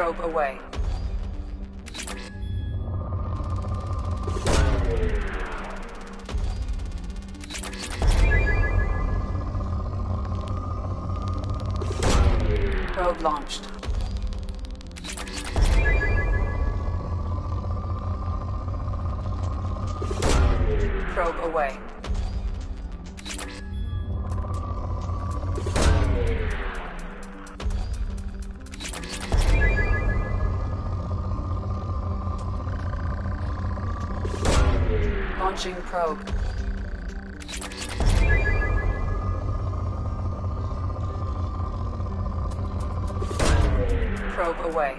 Probe away. Probe launched. Probe away. Launching probe. Probe away.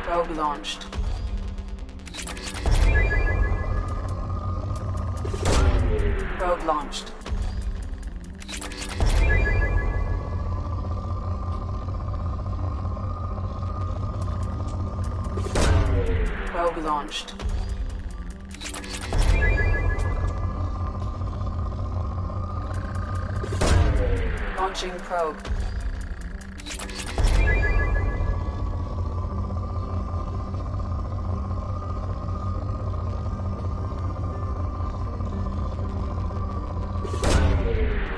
Probe launched. Probe launched. Probe launched. Launching probe.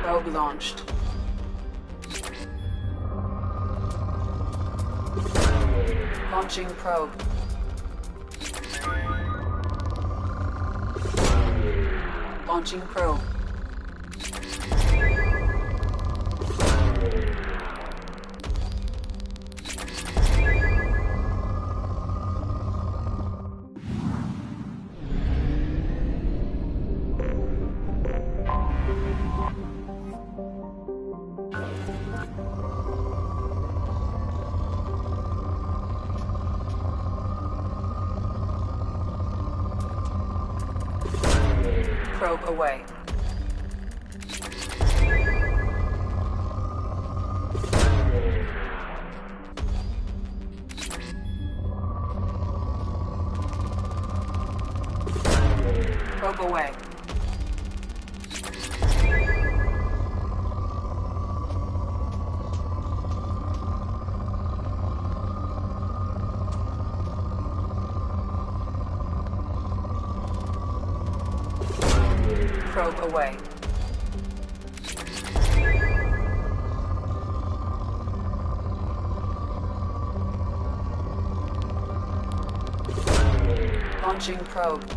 Probe launched. Launching probe. Launching probe. Probe away. Probe away. Probe away. Launching probe.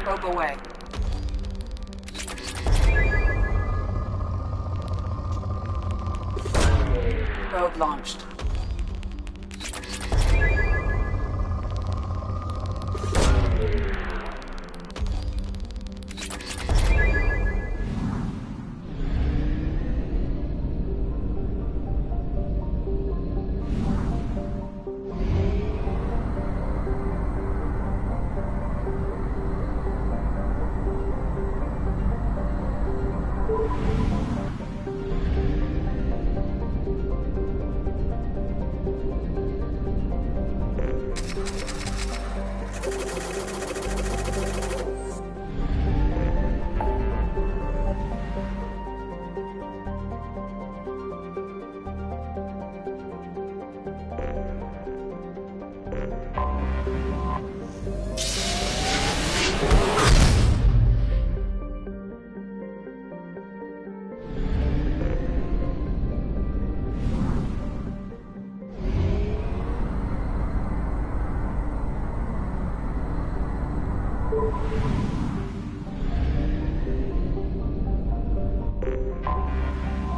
Probe away. Probe launched.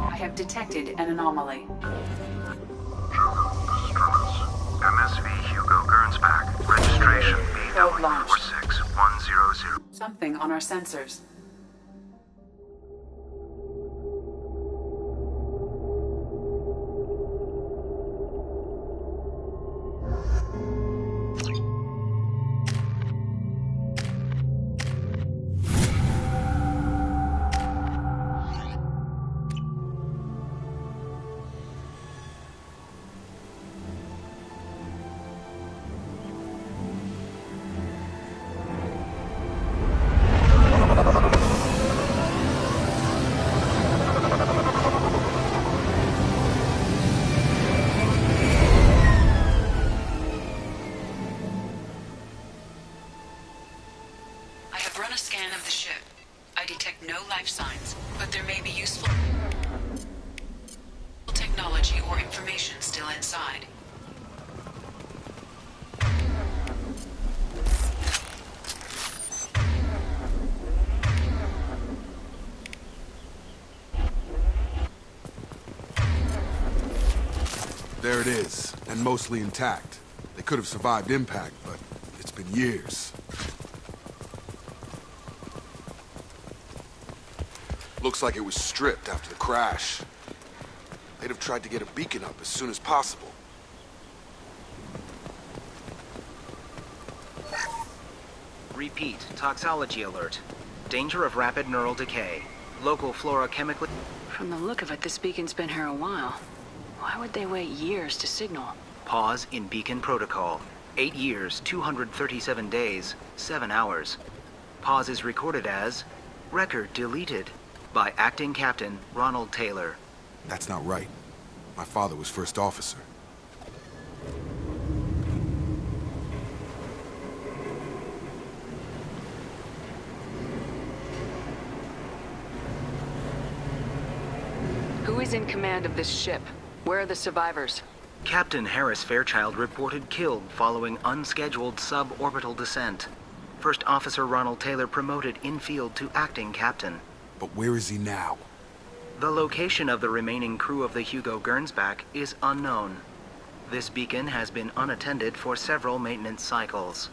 I have detected an anomaly. MSV Hugo Gernsback. Registration Probe launched. BW46100. Something on our sensors. ship. I detect no life signs, but there may be useful technology or information still inside. There it is, and mostly intact. They could have survived impact, but it's been years. Looks like it was stripped after the crash. They'd have tried to get a beacon up as soon as possible. Repeat, toxology alert. Danger of rapid neural decay. Local flora chemically... From the look of it, this beacon's been here a while. Why would they wait years to signal? Pause in beacon protocol. 8 years, 237 days, 7 hours. Pause is recorded as... Record deleted. By Acting Captain Ronald Taylor. That's not right. My father was first officer. Who is in command of this ship? Where are the survivors? Captain Harris Fairchild reported killed following unscheduled suborbital descent. First Officer Ronald Taylor promoted in-field to acting captain. But where is he now? The location of the remaining crew of the Hugo Gernsback is unknown. This beacon has been unattended for several maintenance cycles.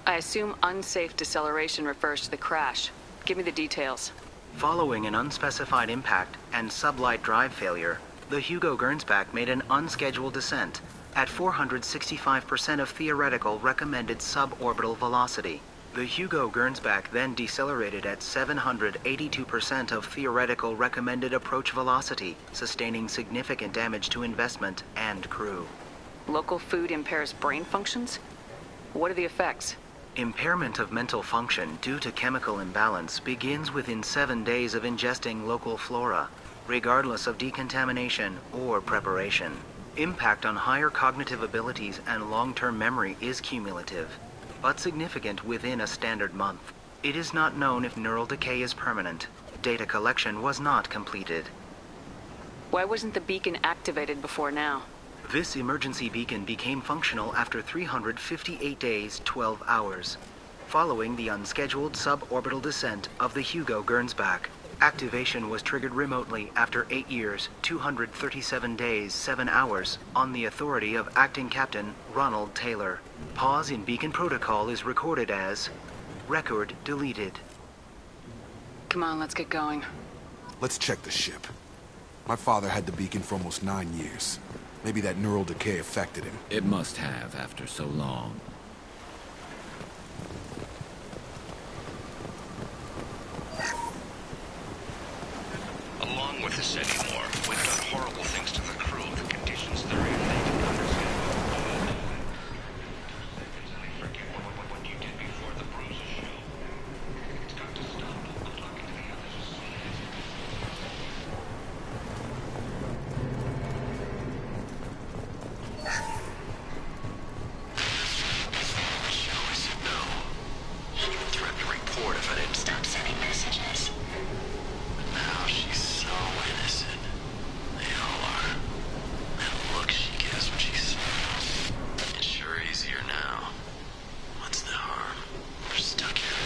I assume unsafe deceleration refers to the crash. Give me the details. Following an unspecified impact and sublight drive failure, the Hugo Gernsback made an unscheduled descent at 465% of theoretical recommended suborbital velocity. The Hugo Gernsback then decelerated at 782% of theoretical recommended approach velocity, sustaining significant damage to investment and crew. Local food impairs brain functions? What are the effects? Impairment of mental function due to chemical imbalance begins within 7 days of ingesting local flora, regardless of decontamination or preparation. Impact on higher cognitive abilities and long-term memory is cumulative, but significant within a standard month. It is not known if neural decay is permanent. Data collection was not completed. Why wasn't the beacon activated before now? This emergency beacon became functional after 358 days, 12 hours, following the unscheduled suborbital descent of the Hugo Gernsback. Activation was triggered remotely after 8 years, 237 days, 7 hours, on the authority of Acting Captain Ronald Taylor. Pause in beacon protocol is recorded as... Record deleted. Come on, let's get going. Let's check the ship. My father had the beacon for almost 9 years. Maybe that neural decay affected him. It must have after so long. Along with the Sedi-War, we've done horrible things to the crew. The conditions they're in, they can understand. Forget what you did before the bruises show. It's got to stop. Good luck to the others. Show us a no. She even threatened to report if I didn't stop sending messages. Now she's so innocent. They all are. That look she gives when she smiles. It's sure easier now. What's the harm? We're stuck here.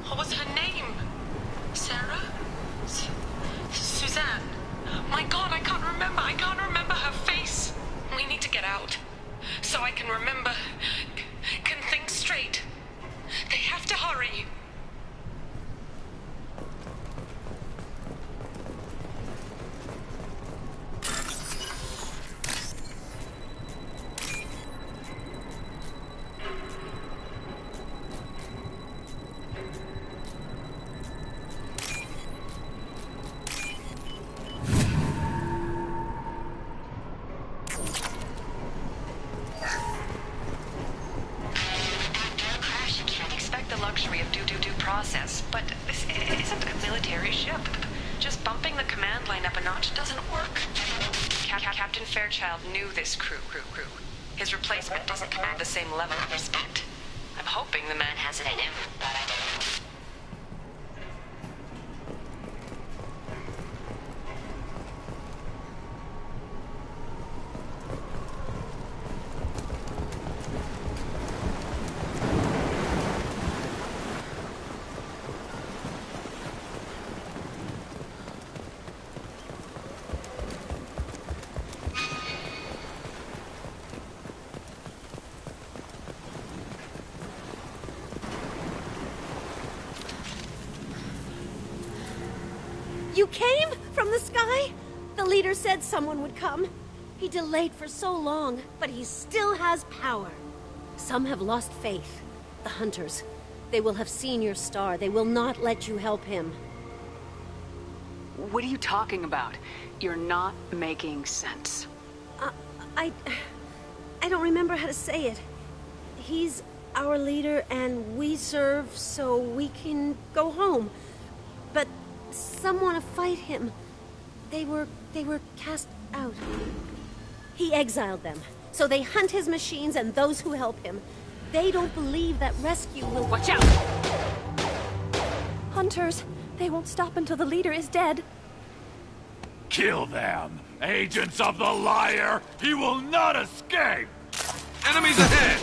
What was her name? Sarah? Suzanne? My God, I can't remember. I can't remember her face. We need to get out. So I can remember, can think straight. They have to hurry. Luxury of due process, but this isn't a military ship. Just bumping the command line up a notch doesn't work. Captain Fairchild knew this crew. His replacement doesn't command the same level of respect. I'm hoping the man has it in him, but I don't know. You came from the sky? The leader said someone would come. He delayed for so long, but he still has power. Some have lost faith. The hunters. They will have seen your star. They will not let you help him. What are you talking about? You're not making sense. I don't remember how to say it. He's our leader and we serve so we can go home. But some want to fight him. They were cast out. He exiled them, so they hunt his machines and those who help him. They don't believe that rescue will... Watch out! Hunters, they won't stop until the leader is dead. Kill them! Agents of the liar! He will not escape! Enemies ahead!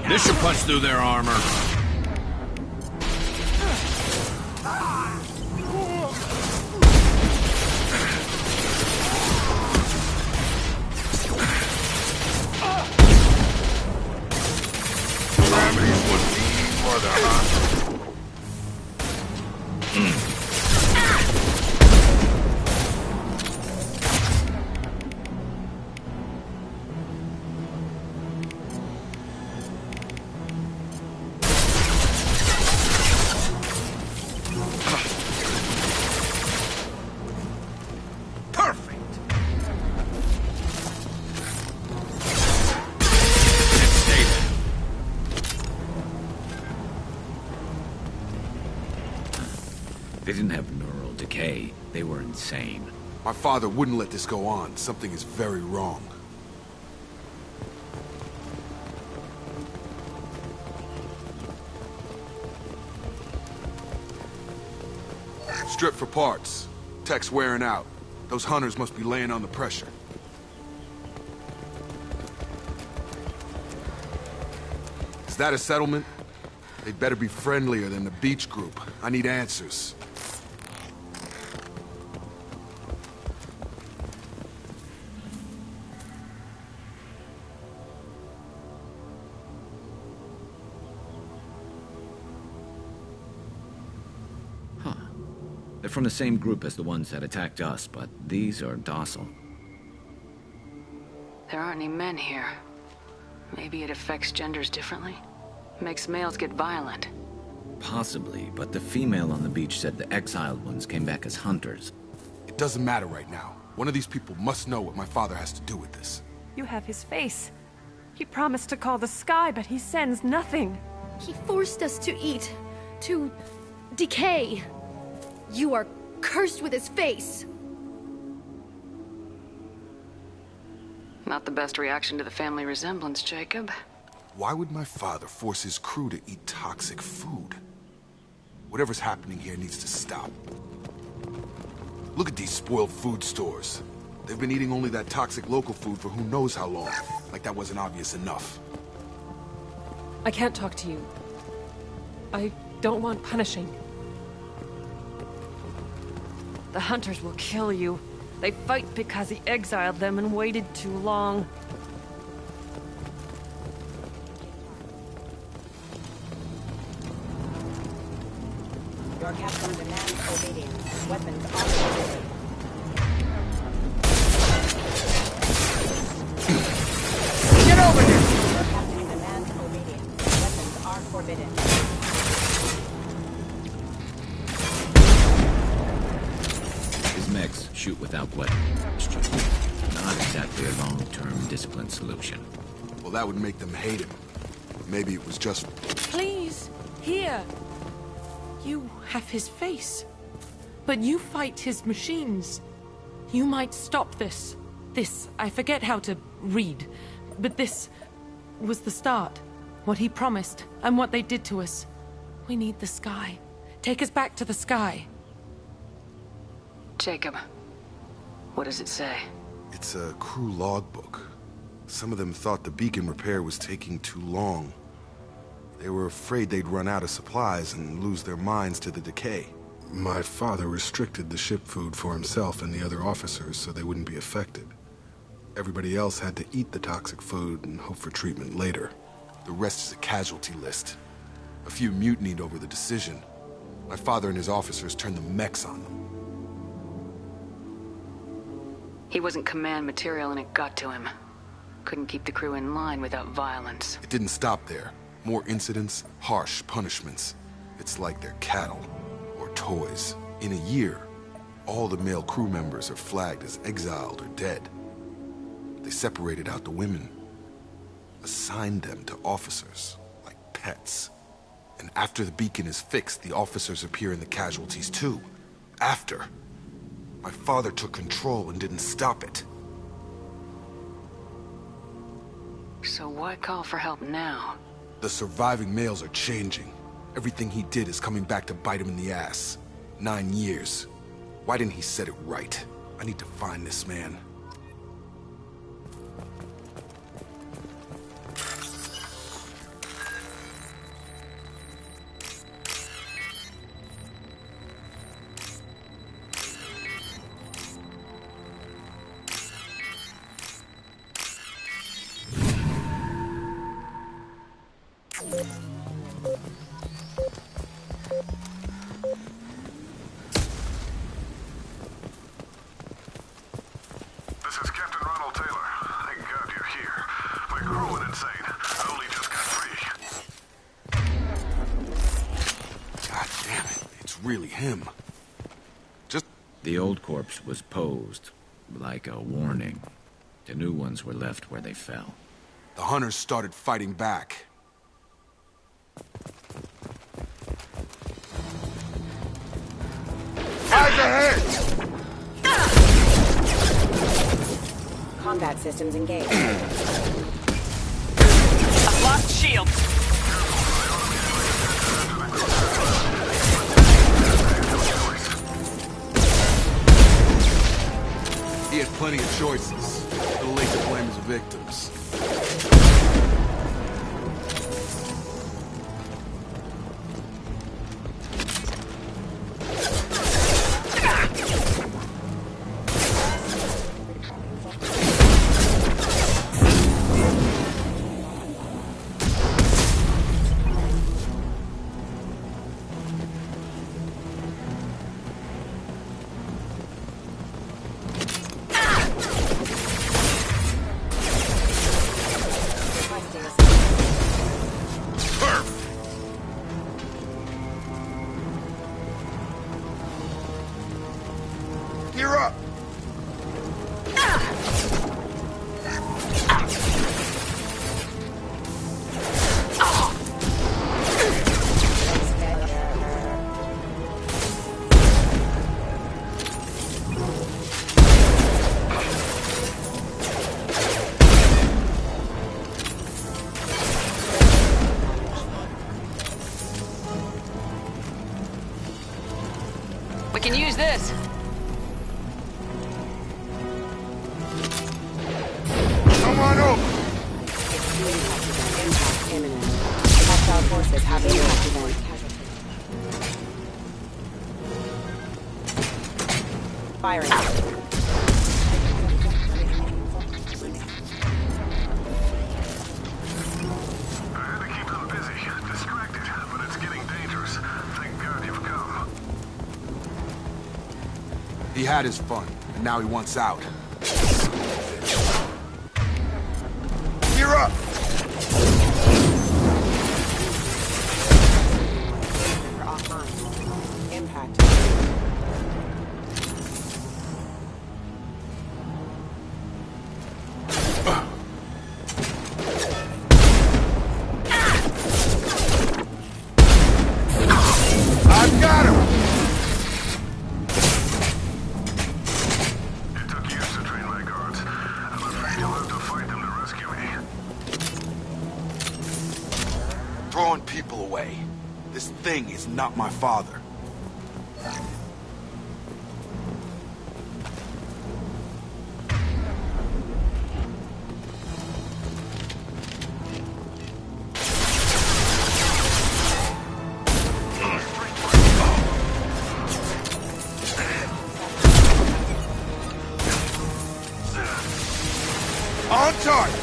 This should punch through their armor. They didn't have neural decay. They were insane. My father wouldn't let this go on. Something is very wrong. Strip for parts. Tech's wearing out. Those hunters must be laying on the pressure. Is that a settlement? They'd better be friendlier than the beach group. I need answers. Huh. They're from the same group as the ones that attacked us, but these are docile. There aren't any men here. Maybe it affects genders differently? Makes males get violent. Possibly, but the female on the beach said the exiled ones came back as hunters. It doesn't matter right now. One of these people must know what my father has to do with this. You have his face. He promised to call the sky, but he sends nothing. He forced us to eat, to decay. You are cursed with his face. Not the best reaction to the family resemblance, Jacob. Why would my father force his crew to eat toxic food? Whatever's happening here needs to stop. Look at these spoiled food stores. They've been eating only that toxic local food for who knows how long. Like that wasn't obvious enough. I can't talk to you. I don't want punishing. The hunters will kill you. They fight because he exiled them and waited too long. Your captain demands obedience. Weapons on forbidden. Get over here! Your captain demands obedience. Weapons are forbidden. His mechs shoot without weapons. Not Not exactly a long-term discipline solution. Well, that would make them hate him. Maybe it was just... Please, here. You have his face. But you fight his machines. You might stop this. This, I forget how to read. But this was the start. What he promised, and what they did to us. We need the sky. Take us back to the sky. Jacob, what does it say? It's a crew logbook. Some of them thought the beacon repair was taking too long. They were afraid they'd run out of supplies and lose their minds to the decay. My father restricted the ship food for himself and the other officers so they wouldn't be affected. Everybody else had to eat the toxic food and hope for treatment later. The rest is a casualty list. A few mutinied over the decision. My father and his officers turned the mechs on them. He wasn't command material and it got to him. Couldn't keep the crew in line without violence. It didn't stop there. More incidents, harsh punishments. It's like they're cattle or toys. In a year, all the male crew members are flagged as exiled or dead. They separated out the women, assigned them to officers, like pets. And after the beacon is fixed, the officers appear in the casualties too. After. My father took control and didn't stop it. So why call for help now? The surviving males are changing. Everything he did is coming back to bite him in the ass. 9 years. Why didn't he set it right? I need to find this man. This is Captain Ronald Taylor. Thank God you're here. My crew went insane. I only just got free. God damn it. It's really him. The old corpse was posed like a warning. The new ones were left where they fell. The hunters started fighting back. Eyes ahead! Combat systems engaged. I've lost shield. He had plenty of choices. Too late to blame his victims. Gear up! We can use this. Come on over! Impact imminent. Hostile forces have impact event. Firing. I had to keep them busy, distracted, but it's getting dangerous. Thank God you've come. He had his fun, and now he wants out. Gear up! We're offline. Impact. throwing people away. This thing is not my father. On target!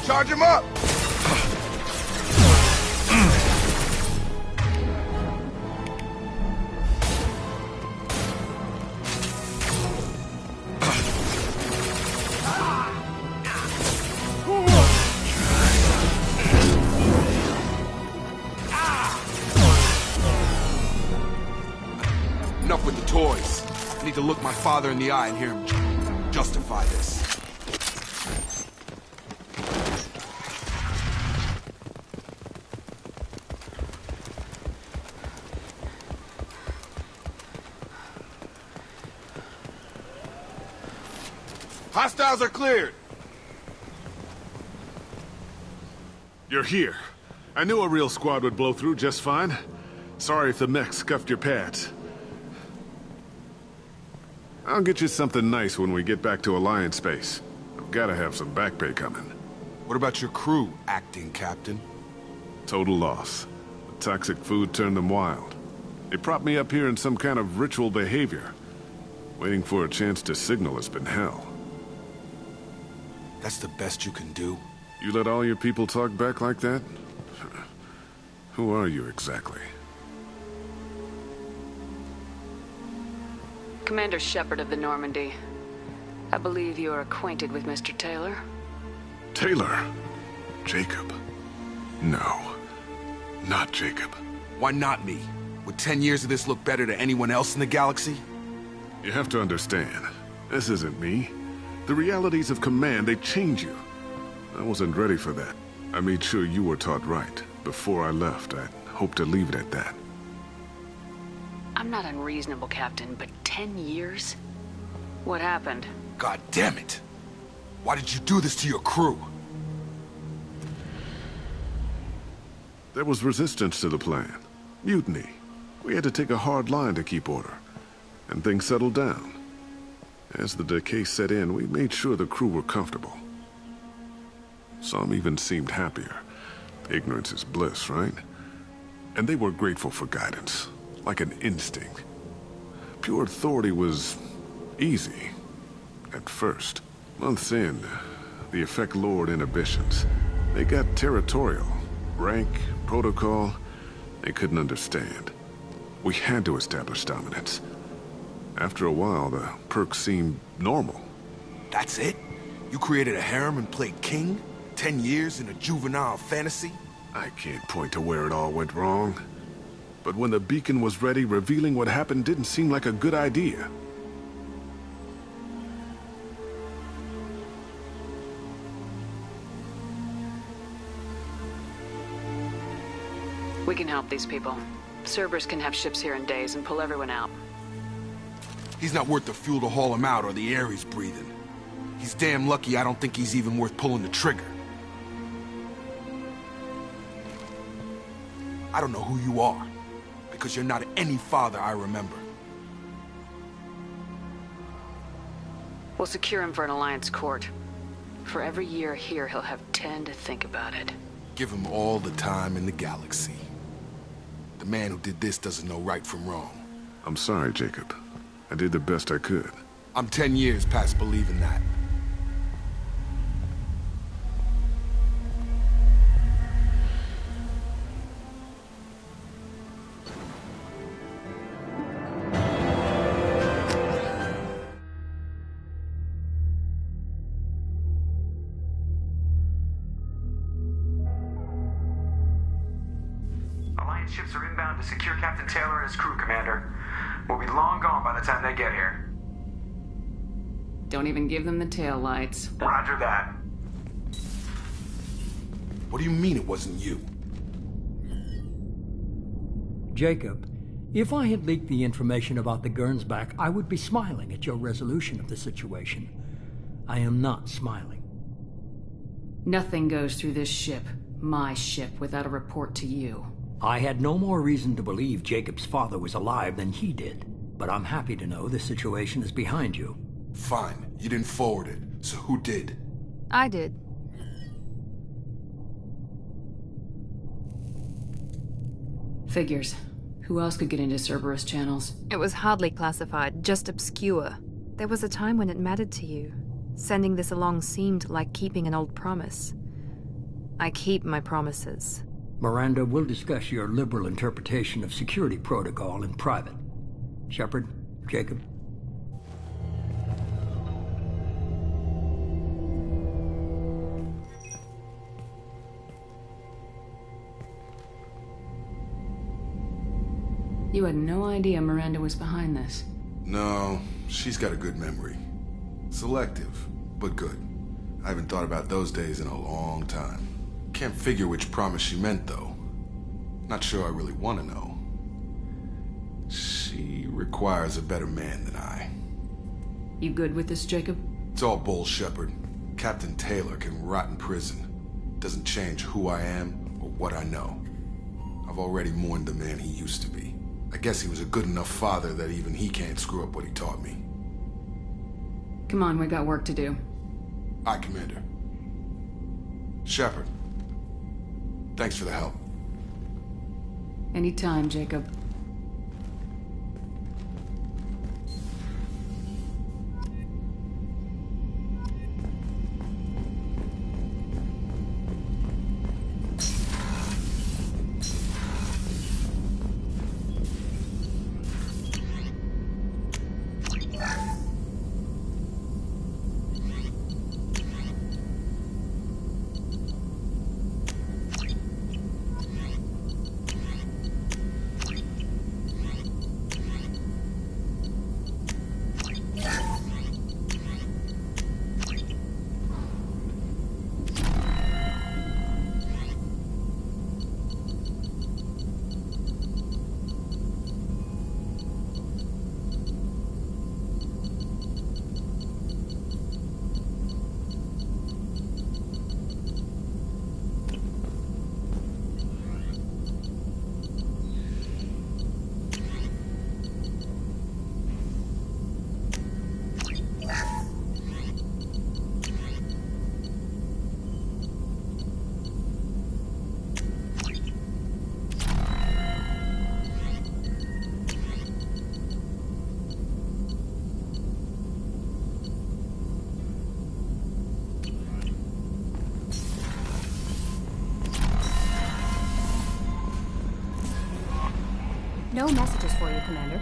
Charge him up! Enough with the toys. I need to look my father in the eye and hear him justify this. Hostiles are cleared. You're here. I knew a real squad would blow through just fine. Sorry if the mech scuffed your pads. I'll get you something nice when we get back to Alliance base. I've gotta have some back pay coming. What about your crew, acting captain? Total loss. The toxic food turned them wild. They propped me up here in some kind of ritual behavior. Waiting for a chance to signal has been hell. That's the best you can do? You let all your people talk back like that? Who are you exactly? Commander Shepard of the Normandy. I believe you are acquainted with Mr. Taylor. Taylor? Jacob? No. Not Jacob. Why not me? Would 10 years of this look better to anyone else in the galaxy? You have to understand, this isn't me. The realities of command, they change you. I wasn't ready for that. I made sure you were taught right. Before I left, I hoped to leave it at that. I'm not unreasonable, Captain, but 10 years? What happened? God damn it! Why did you do this to your crew? There was resistance to the plan. Mutiny. We had to take a hard line to keep order. And things settled down. As the decay set in, we made sure the crew were comfortable. Some even seemed happier. Ignorance is bliss, right? And they were grateful for guidance, like an instinct. Pure authority was easy, at first. Months in, the effect lowered inhibitions. They got territorial. Rank, protocol, they couldn't understand. We had to establish dominance. After a while, the perks seemed normal. That's it? You created a harem and played king? 10 years in a juvenile fantasy? I can't point to where it all went wrong. But when the beacon was ready, revealing what happened didn't seem like a good idea. We can help these people. Cerberus can have ships here in days and pull everyone out. He's not worth the fuel to haul him out or the air he's breathing. He's damn lucky I don't think he's even worth pulling the trigger. I don't know who you are, because you're not any father I remember. We'll secure him for an Alliance court. For every year here, he'll have 10 to think about it. Give him all the time in the galaxy. The man who did this doesn't know right from wrong. I'm sorry, Jacob. I did the best I could. I'm 10 years past believing that. Alliance ships are inbound to secure Captain Taylor and his crew, Commander. We'll be long gone by the time they get here. Don't even give them the tail lights. Roger that. What do you mean it wasn't you? Jacob, if I had leaked the information about the Gernsback, I would be smiling at your resolution of the situation. I am not smiling. Nothing goes through this ship, my ship, without a report to you. I had no more reason to believe Jacob's father was alive than he did, but I'm happy to know the situation is behind you. Fine, you didn't forward it, so who did? I did. Figures. Who else could get into Cerberus channels? It was hardly classified, just obscure. There was a time when it mattered to you. Sending this along seemed like keeping an old promise. I keep my promises. Miranda, we'll discuss your liberal interpretation of security protocol in private. Shepard, Jacob. You had no idea Miranda was behind this. No, she's got a good memory. Selective, but good. I haven't thought about those days in a long time. Can't figure which promise she meant, though. Not sure I really want to know. She requires a better man than I. You good with this, Jacob? It's all bull, Shepard. Captain Taylor can rot in prison. Doesn't change who I am or what I know. I've already mourned the man he used to be. I guess he was a good enough father that even he can't screw up what he taught me. Come on, we got work to do. Aye, Commander. Shepard. Thanks for the help. Anytime, Jacob. No messages for you, Commander.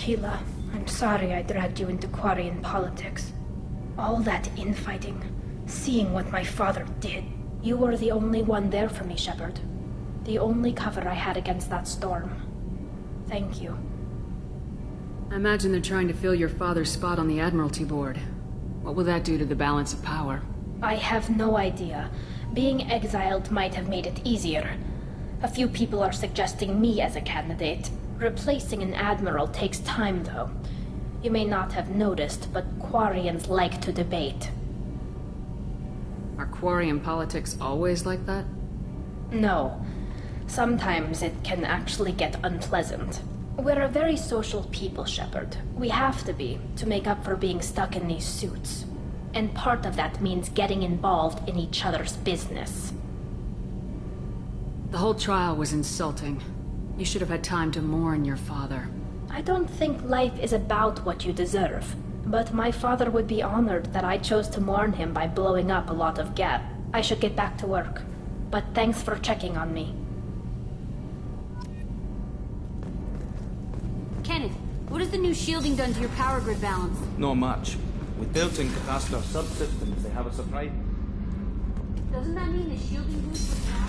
Keela, I'm sorry I dragged you into Quarian politics. All that infighting, seeing what my father did. You were the only one there for me, Shepard. The only cover I had against that storm. Thank you. I imagine they're trying to fill your father's spot on the Admiralty Board. What will that do to the balance of power? I have no idea. Being exiled might have made it easier. A few people are suggesting me as a candidate. Replacing an admiral takes time, though. You may not have noticed, but Quarians like to debate. Are Quarian politics always like that? No. Sometimes it can actually get unpleasant. We're a very social people, Shepard. We have to be, to make up for being stuck in these suits. And part of that means getting involved in each other's business. The whole trial was insulting. You should have had time to mourn your father. I don't think life is about what you deserve. But my father would be honored that I chose to mourn him by blowing up a lot of gas. I should get back to work. But thanks for checking on me. Kenneth, what has the new shielding done to your power grid balance? Not much. With built-in capacitor subsystems, they have a surprise. Doesn't that mean the shielding boost was down?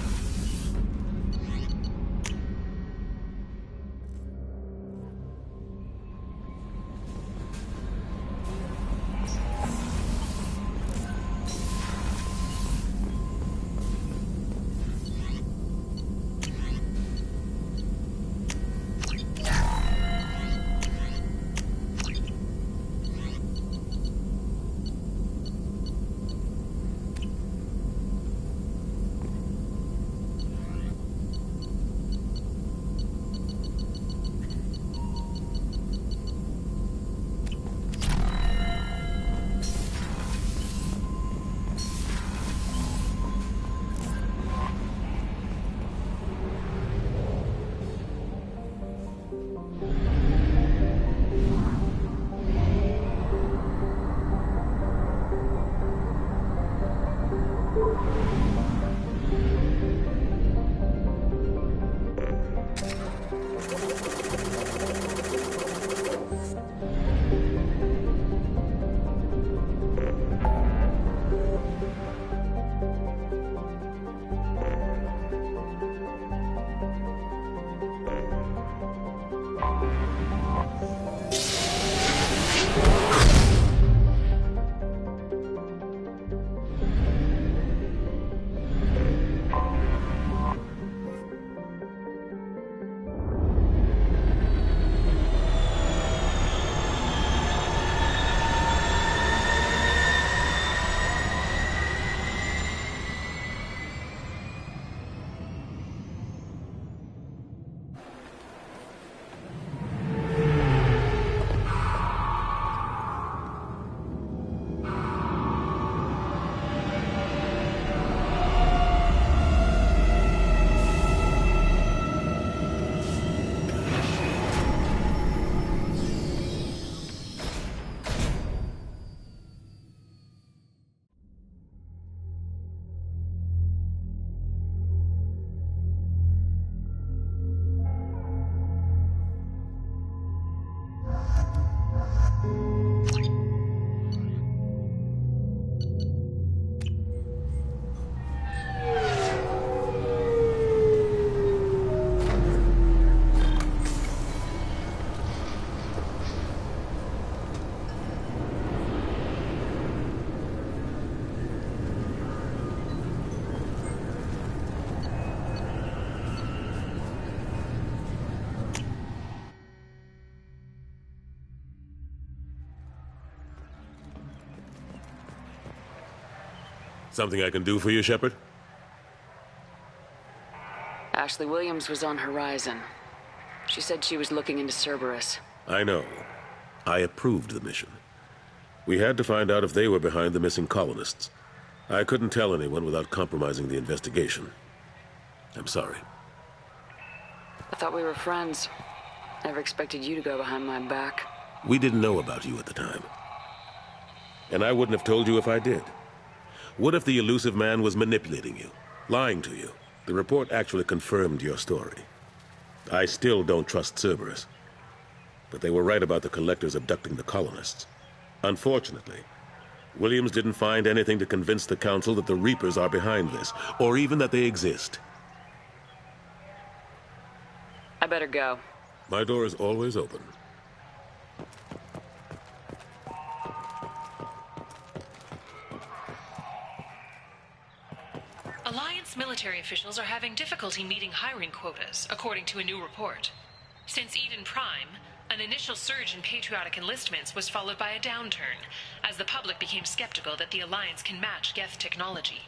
Something I can do for you, Shepard? Ashley Williams was on Horizon. She said she was looking into Cerberus. I know. I approved the mission. We had to find out if they were behind the missing colonists. I couldn't tell anyone without compromising the investigation. I'm sorry. I thought we were friends. Never expected you to go behind my back. We didn't know about you at the time. And I wouldn't have told you if I did. What if the elusive man was manipulating you, lying to you? The report actually confirmed your story. I still don't trust Cerberus. But they were right about the collectors abducting the colonists. Unfortunately, Williams didn't find anything to convince the Council that the Reapers are behind this, or even that they exist. I better go. My door is always open. Alliance military officials are having difficulty meeting hiring quotas, according to a new report. Since Eden Prime, an initial surge in patriotic enlistments was followed by a downturn, as the public became skeptical that the Alliance can match Geth technology.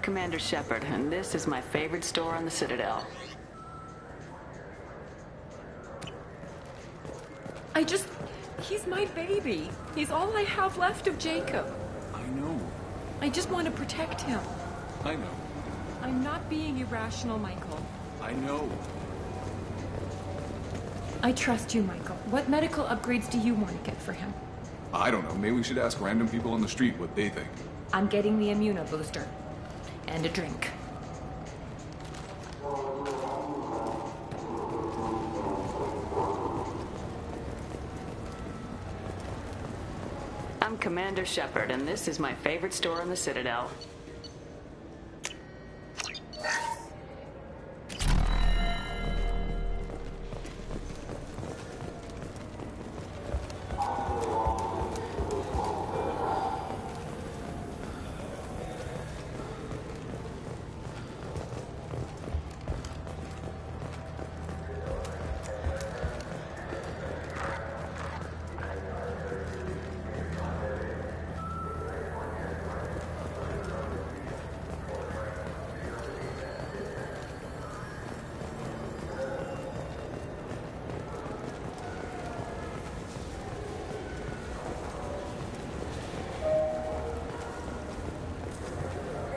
Commander Shepard, and this is my favorite store on the Citadel. He's my baby. He's all I have left of Jacob. I know. I just want to protect him. I know. I'm not being irrational, Michael. I know. I trust you, Michael. What medical upgrades do you want to get for him? I don't know. Maybe we should ask random people on the street what they think. I'm getting the immunobooster. And a drink. I'm Commander Shepard, and this is my favorite store on the Citadel.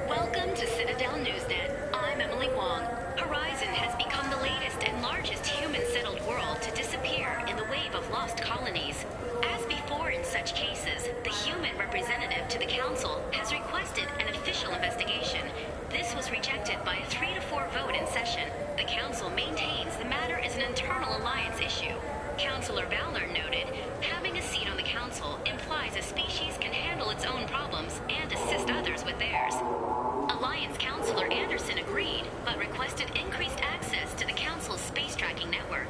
Welcome to Citadel Newsnet. I'm Emily Wong. Horizon has become the latest and largest human-settled world to disappear in the wave of lost colonies. As before in such cases, the human representative to the Council has requested an official investigation. This was rejected by a 3-to-4 vote in session. The Council maintains the matter is an internal alliance issue. Councilor Valor noted, having a seat on the Council implies a species can handle its own problems and assist others with theirs. Alliance Councilor Anderson agreed, but requested increased access to the Council's space tracking network.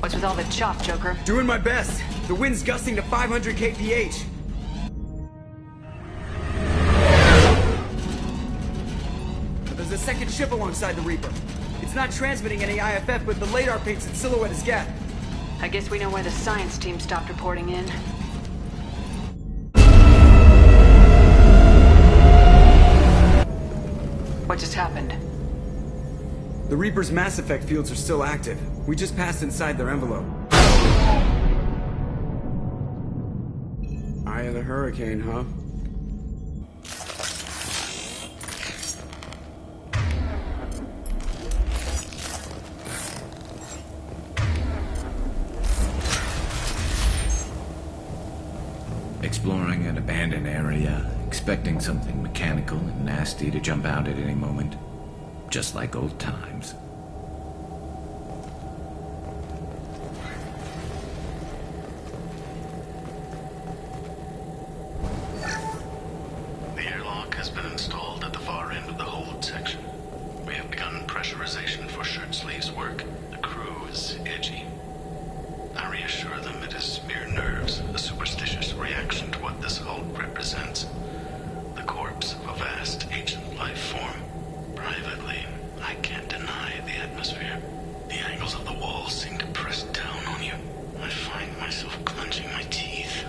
What's with all the chop, Joker? Doing my best. The wind's gusting to 500 kph. But there's a second ship alongside the Reaper. It's not transmitting any IFF, but the radar paints its silhouette as Geth. I guess we know why the science team stopped reporting in. What just happened? The Reaper's Mass Effect fields are still active. We just passed inside their envelope. Eye of the Hurricane, huh? exploring an abandoned area, expecting something mechanical and nasty to jump out at any moment. Just like old times. The airlock has been installed at the far end of the hold section. We have begun pressurization for shirt sleeves work. The crew is edgy. I reassure them it is mere nerves, a superstitious reaction to what this hold represents. The corpse of a vast ancient life form. Privately, I can't deny the atmosphere. The angles of the walls seem to press down on you. I find myself clenching my teeth.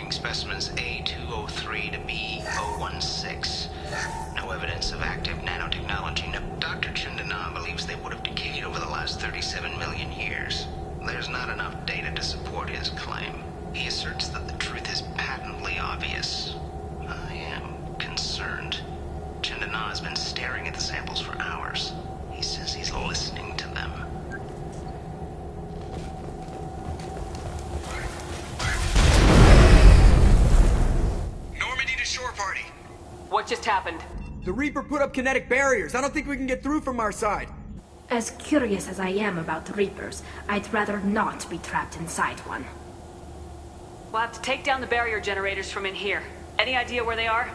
Specimens A203 to B016. No evidence of active nanotechnology. No, Dr. Chindanar believes they would have decayed over the last 37 million years. There's not enough data to support his claim. He asserts that the truth is patently obvious. I am concerned. Chindanar has been staring at the samples for hours. He says he's listening to them. What just happened? The Reaper put up kinetic barriers. I don't think we can get through from our side. As curious as I am about the Reapers, I'd rather not be trapped inside one. We'll have to take down the barrier generators from in here. Any idea where they are?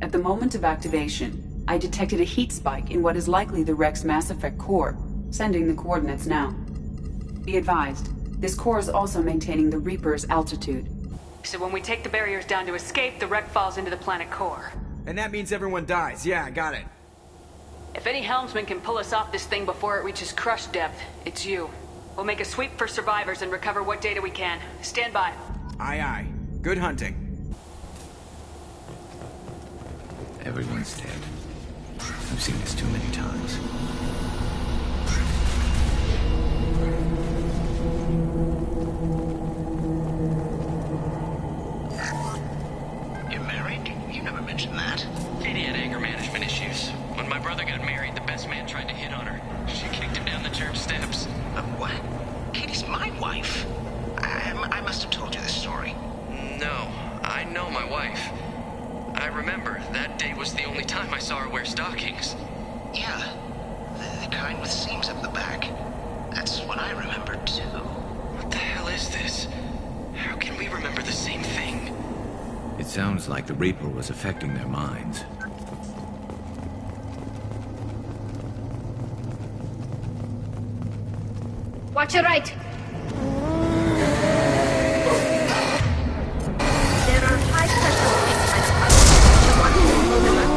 At the moment of activation, I detected a heat spike in what is likely the Rex Mass Effect core, sending the coordinates now. Be advised, this core is also maintaining the Reaper's altitude. So when we take the barriers down to escape, the wreck falls into the planet core. And that means everyone dies. Yeah, I got it. If any helmsman can pull us off this thing before it reaches crush depth, it's you. We'll make a sweep for survivors and recover what data we can. Stand by. Aye, aye. Good hunting. Everyone's dead. I've seen this too many times. You're married? You never mentioned that. Katie had anger management issues. When my brother got married, the best man tried to hit on her. She kicked him down the church steps. What? Katie's my wife. I must have told you this story. No, I know my wife. I remember that day was the only time I saw her wear stockings. Yeah, the kind with seams up the back. That's what I remember too. What the hell is this? How can we remember the same thing? It sounds like the Reaper was affecting their minds. Watch your right. There are high pressure exercise. You want to hold them up?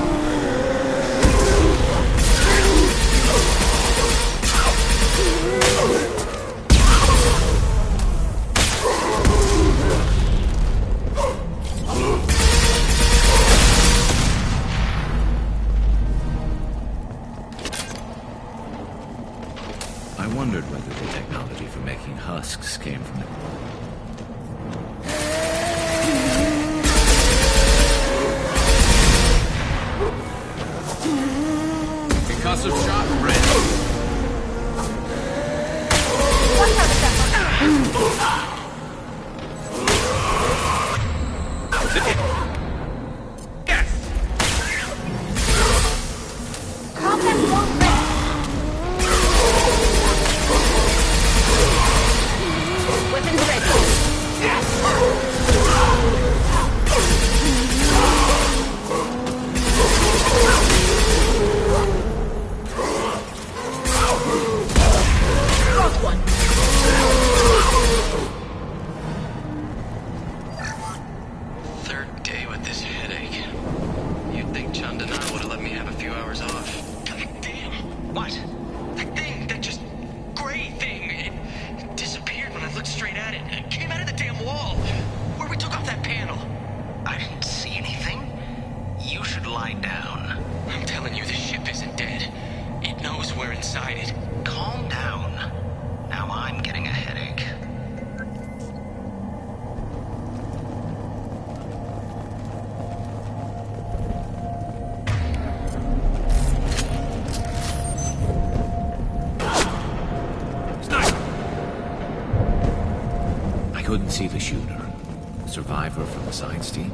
I wondered whether the technology for making husks came from it. Concussive shot ready. Combat mode ready. couldn't see the shooter. A survivor from the science team?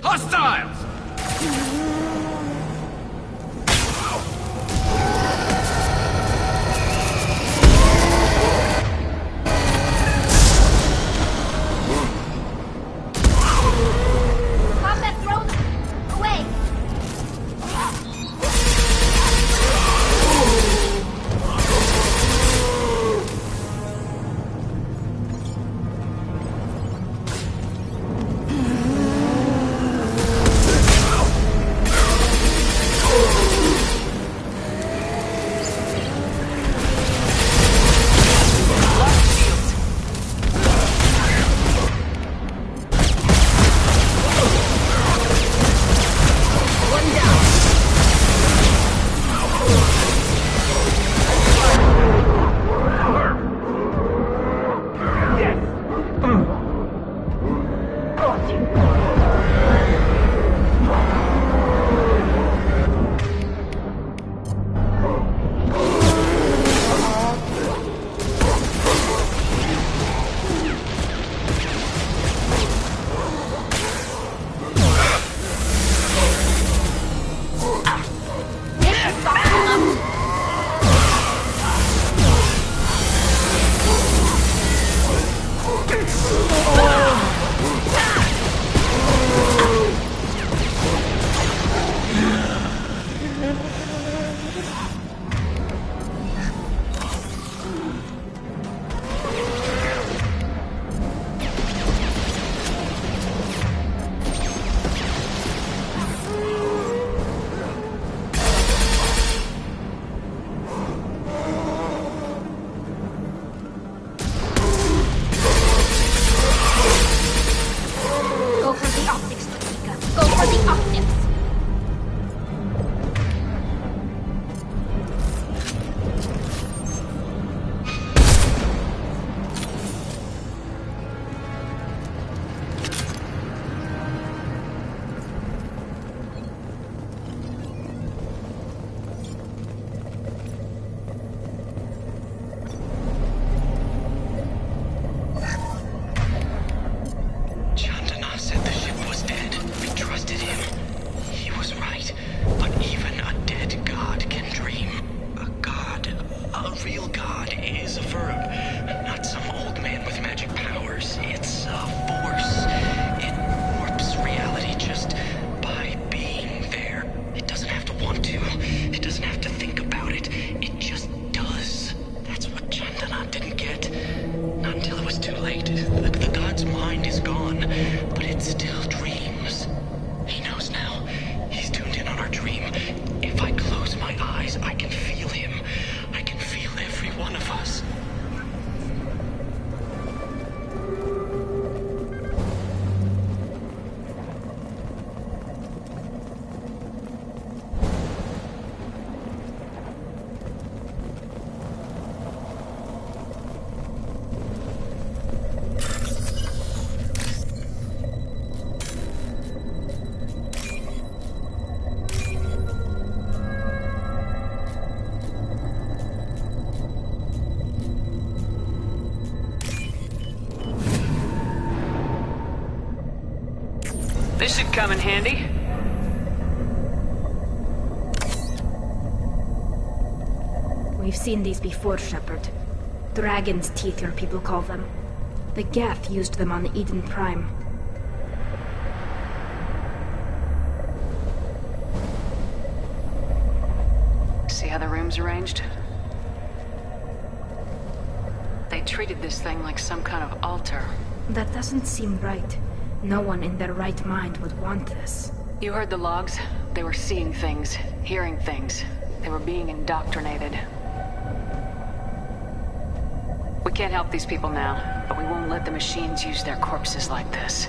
Hostiles! Combat drone, away! Go for the optics, Latika. Go for the optics! Chandana said the ship was dead. We trusted him. He was right. But even a dead god can dream. A god, a real god, is a verb. Not some old man with magic powers. It's a force. It warps reality just by being there. It doesn't have to want to. It doesn't have to think about it. It just does. That's what Chandana didn't get. Not until it was too late. The god's mind is gone, but it still dreams. He knows now. He's tuned in on our dream. If I close my eyes, I can feel him. I can feel every one of us. This should come in handy. We've seen these before, Shepard. Dragon's teeth, your people call them. The Geth used them on Eden Prime. See how the room's arranged? They treated this thing like some kind of altar. That doesn't seem right. No one in their right mind would want this. You heard the logs. They were seeing things, hearing things. They were being indoctrinated. We can't help these people now, but we won't let the machines use their corpses like this.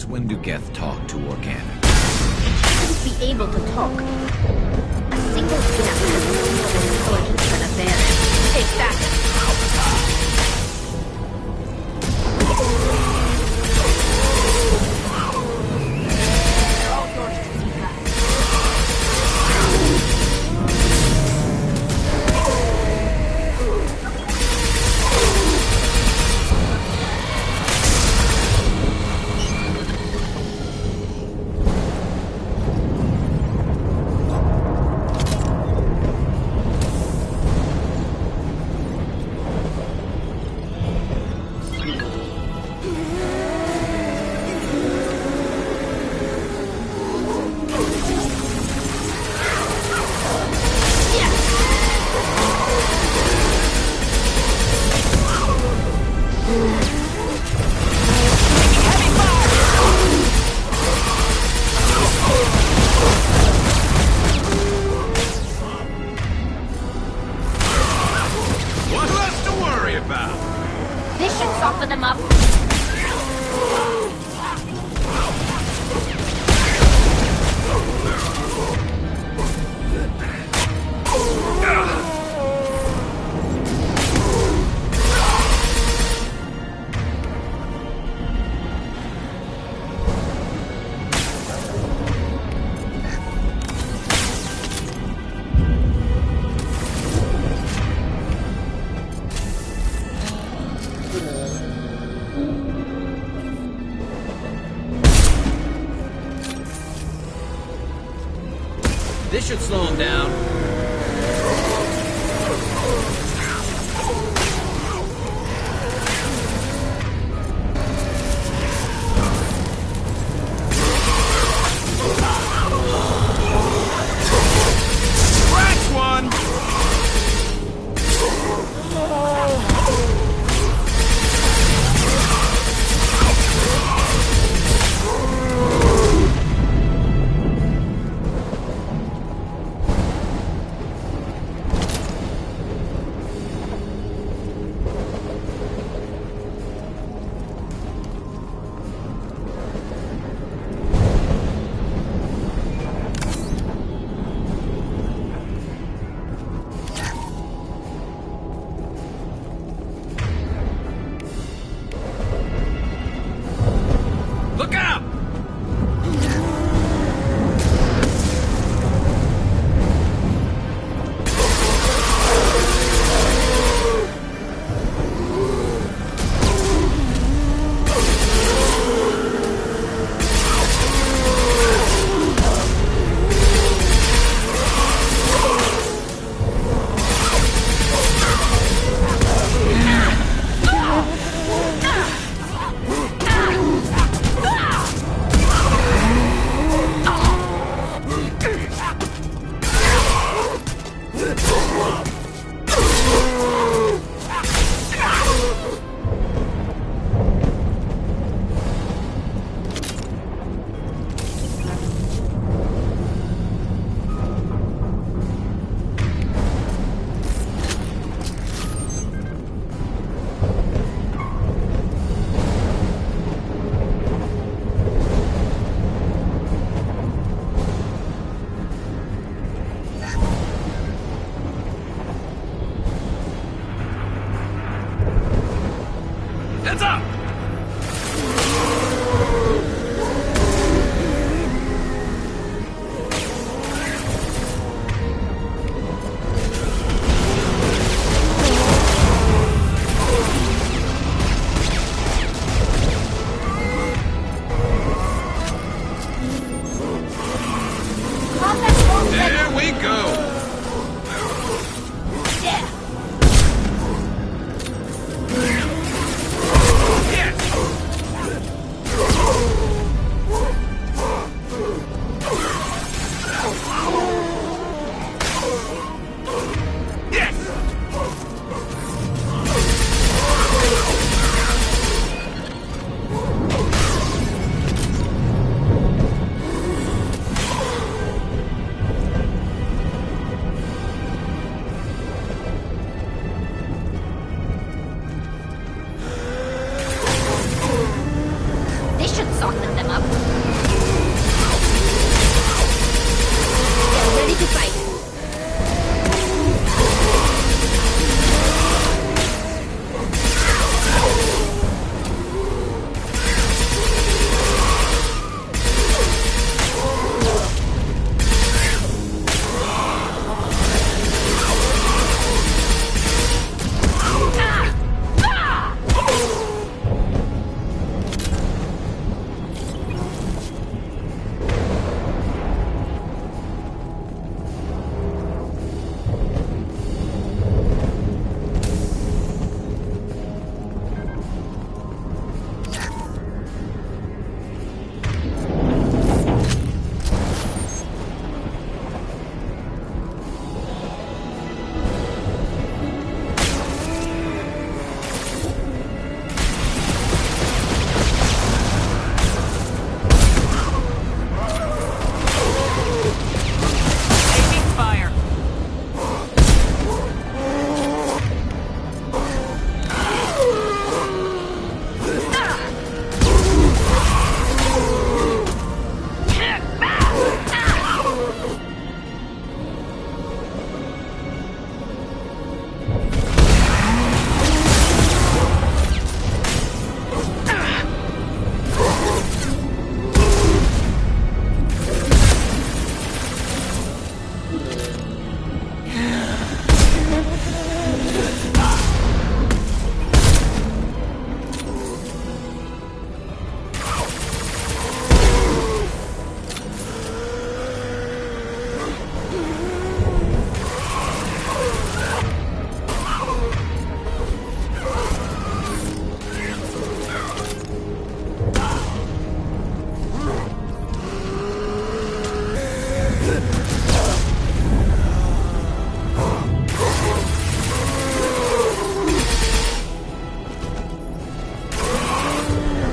When do Geth talk to organic? Shouldn't be able to talk. A single synapse has no more intelligence than a bear. Take that! This should slow him down. Scratch one! Hands up! There we go! Yeah. This should soften them up. They're ready to fight.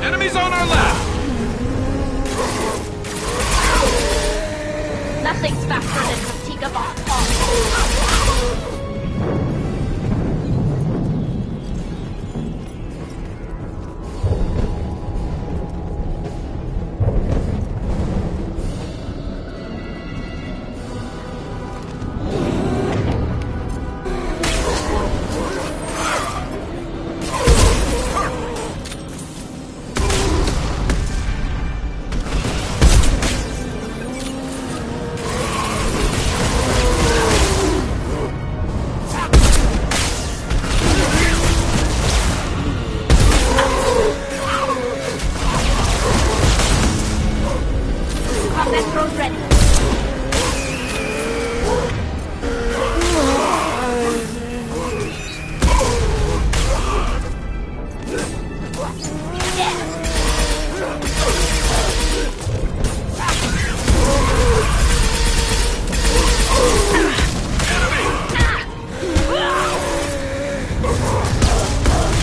Enemies on our left! Nothing's faster than fatigue of all. Combat drone ready.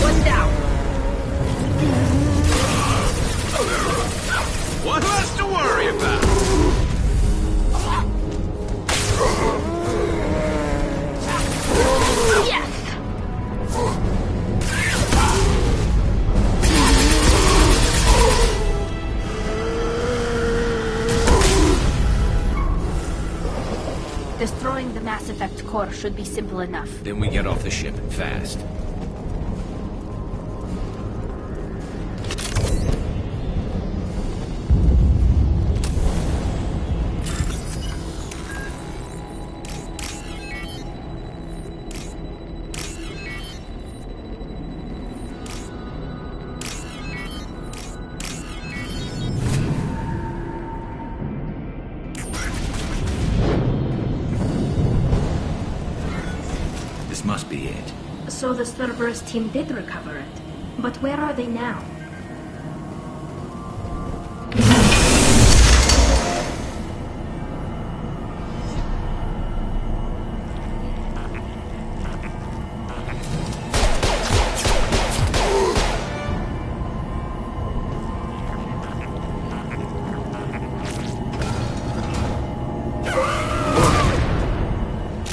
One down. One less to worry about! Yes. Destroying the Mass Effect core should be simple enough. Then we get off the ship fast. So the Cerberus team did recover it. But where are they now?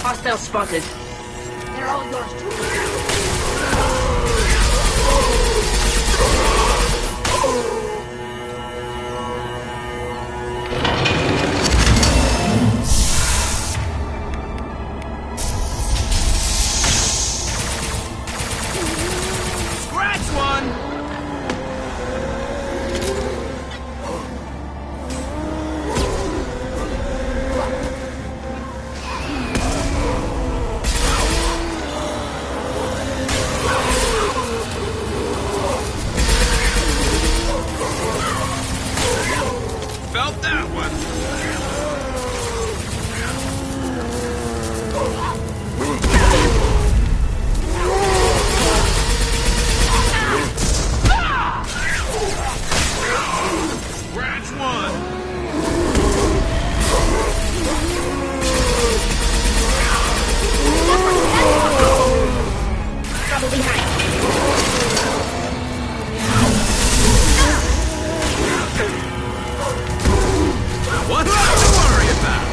Hostile spotted. They're all yours too. Scratch one! Felt that one! Scratch one! Trouble behind. What's left to worry about?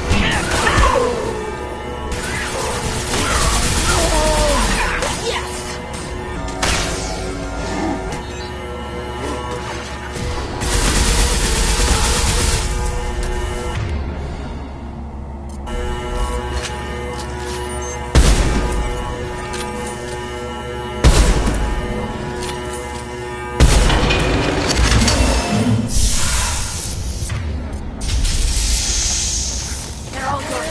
They're all yours.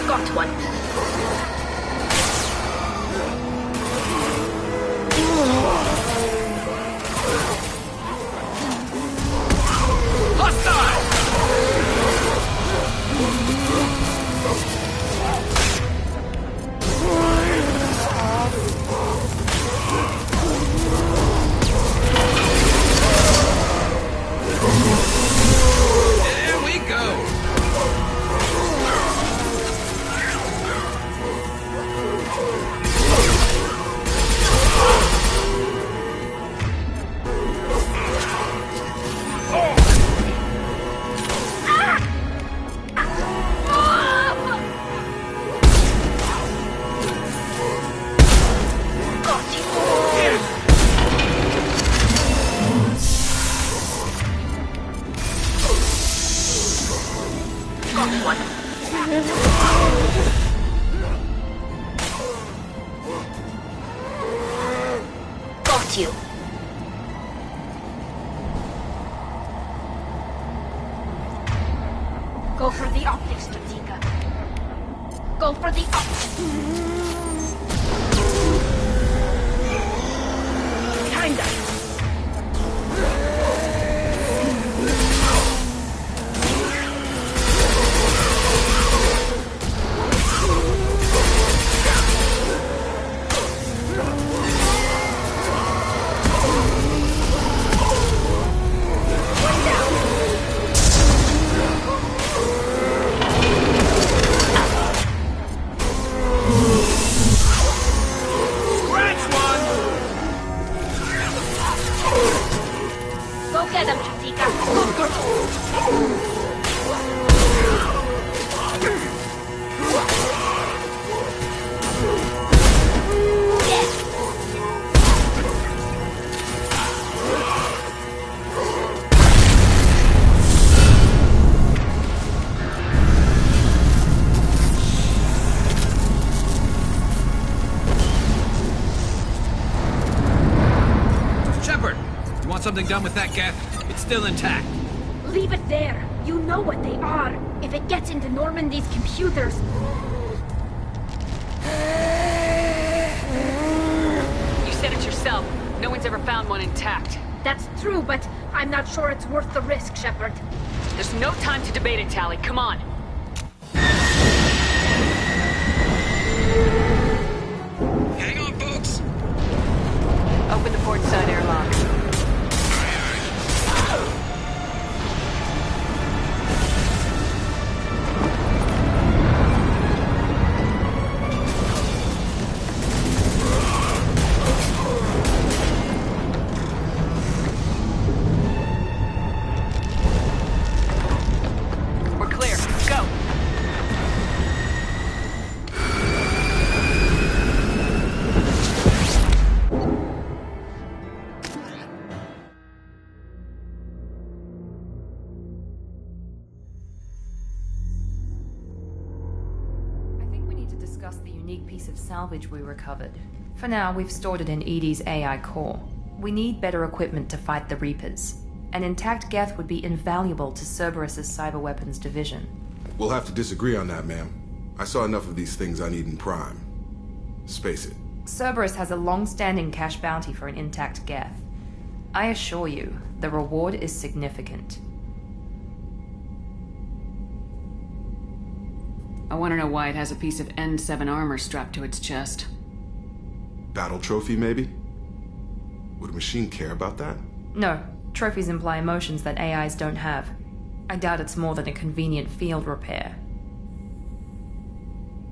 Got one. There we go! Got you. Go for the optics, Stratika. Go for the optics. Behind us. Scratch one! Go get them, Stratika. Shepard, you want something done with that gap? It's still intact. Leave it there. You know what they are. If it gets into Normandy's computers... You said it yourself. No one's ever found one intact. That's true, but I'm not sure it's worth the risk, Shepard. There's no time to debate it, Tali. Come on. Hang on, folks! Open the port side airlock. We're clear. Go. I think we need to discuss the unique piece of salvage we recovered. For now, we've stored it in EDI's AI core. We need better equipment to fight the Reapers. An intact Geth would be invaluable to Cerberus's cyber weapons division. We'll have to disagree on that, ma'am. I saw enough of these things on Eden Prime. Space it. Cerberus has a long-standing cash bounty for an intact Geth. I assure you, the reward is significant. I want to know why it has a piece of N7 armor strapped to its chest. Battle trophy, maybe? Would a machine care about that? No, trophies imply emotions that AIs don't have. I doubt it's more than a convenient field repair.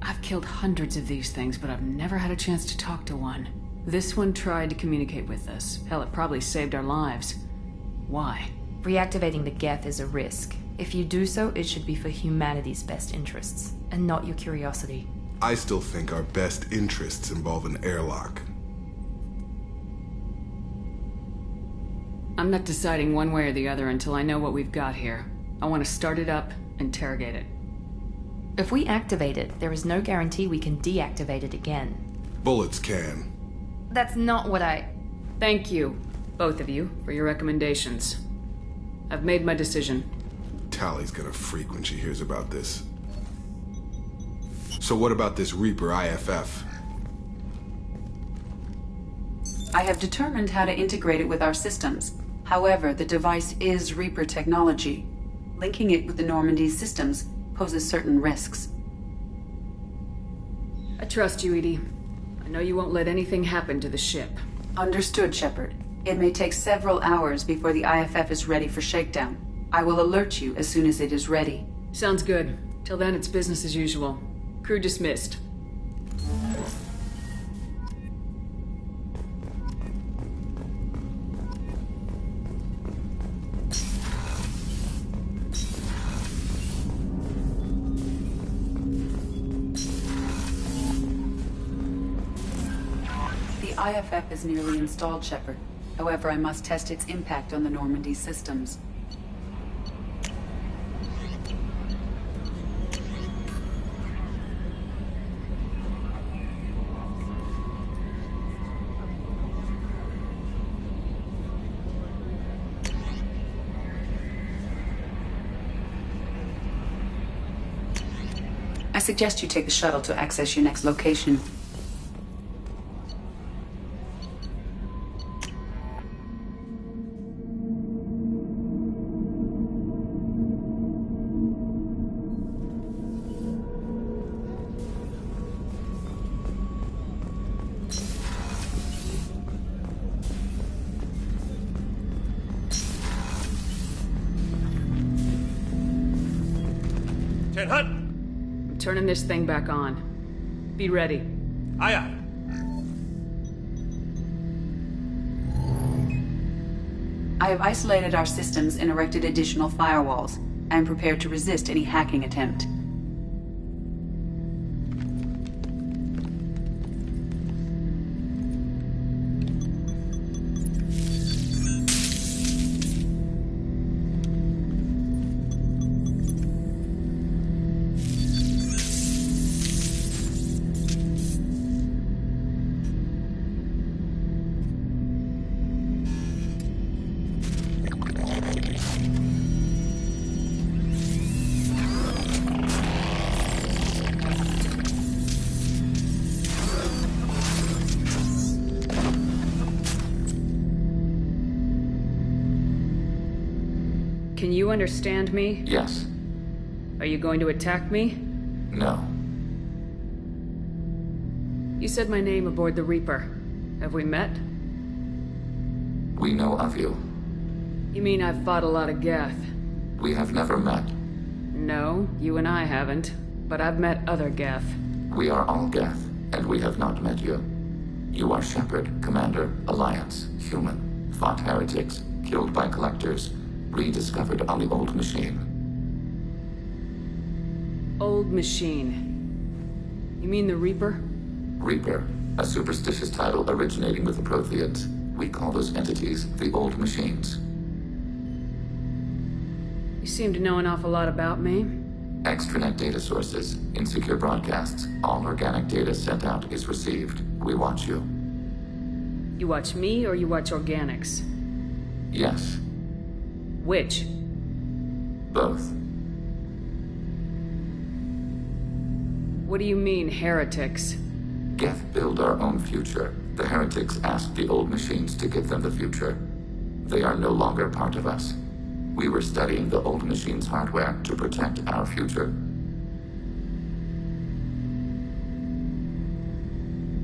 I've killed hundreds of these things, but I've never had a chance to talk to one. This one tried to communicate with us. Hell, it probably saved our lives. Why? Reactivating the Geth is a risk. If you do so, it should be for humanity's best interests, and not your curiosity. I still think our best interests involve an airlock. I'm not deciding one way or the other until I know what we've got here. I want to start it up, interrogate it. If we activate it, there is no guarantee we can deactivate it again. Bullets can. That's not what I... Thank you, both of you, for your recommendations. I've made my decision. Tali's gonna freak when she hears about this. So what about this Reaper IFF? I have determined how to integrate it with our systems. However, the device is Reaper technology. Linking it with the Normandy's systems poses certain risks. I trust you, EDI. I know you won't let anything happen to the ship. Understood, Shepard. It may take several hours before the IFF is ready for shakedown. I will alert you as soon as it is ready. Sounds good. Till then, it's business as usual. Crew dismissed. The IFF is nearly installed, Shepard. However, I must test its impact on the Normandy systems. I suggest you take the shuttle to access your next location. I'm turning this thing back on. Be ready. Aye, aye. I have isolated our systems and erected additional firewalls. I am prepared to resist any hacking attempt. Can you understand me? Yes. Are you going to attack me? No. You said my name aboard the Reaper. Have we met? We know of you. You mean I've fought a lot of Geth? We have never met. No, you and I haven't. But I've met other Geth. We are all Geth, and we have not met you. You are Shepard, Commander, Alliance, human, fought heretics, killed by collectors, rediscovered on the Old Machine. Old Machine. You mean the Reaper? Reaper, a superstitious title originating with the Protheans. We call those entities the Old Machines. You seem to know an awful lot about me. Extranet data sources, insecure broadcasts, all organic data sent out is received. We watch you. You watch me or you watch organics? Yes. Which? Both. What do you mean, heretics? Geth build our own future. The heretics asked the Old Machines to give them the future. They are no longer part of us. We were studying the Old Machines' hardware to protect our future.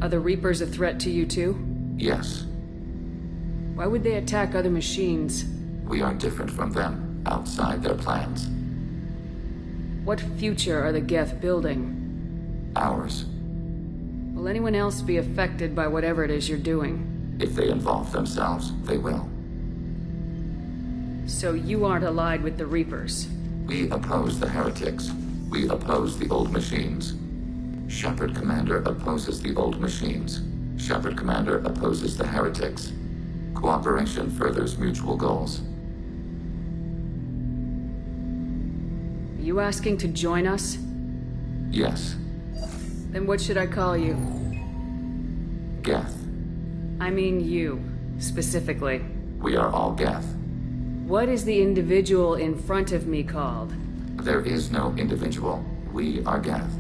Are the Reapers a threat to you too? Yes. Why would they attack other machines? We are different from them, outside their plans. What future are the Geth building? Ours. Will anyone else be affected by whatever it is you're doing? If they involve themselves, they will. So you aren't allied with the Reapers? We oppose the heretics. We oppose the Old Machines. Shepard Commander opposes the Old Machines. Shepard Commander opposes the heretics. Cooperation furthers mutual goals. Are you asking to join us? Yes. Then what should I call you? Geth. I mean you, specifically. We are all Geth. What is the individual in front of me called? There is no individual. We are Geth.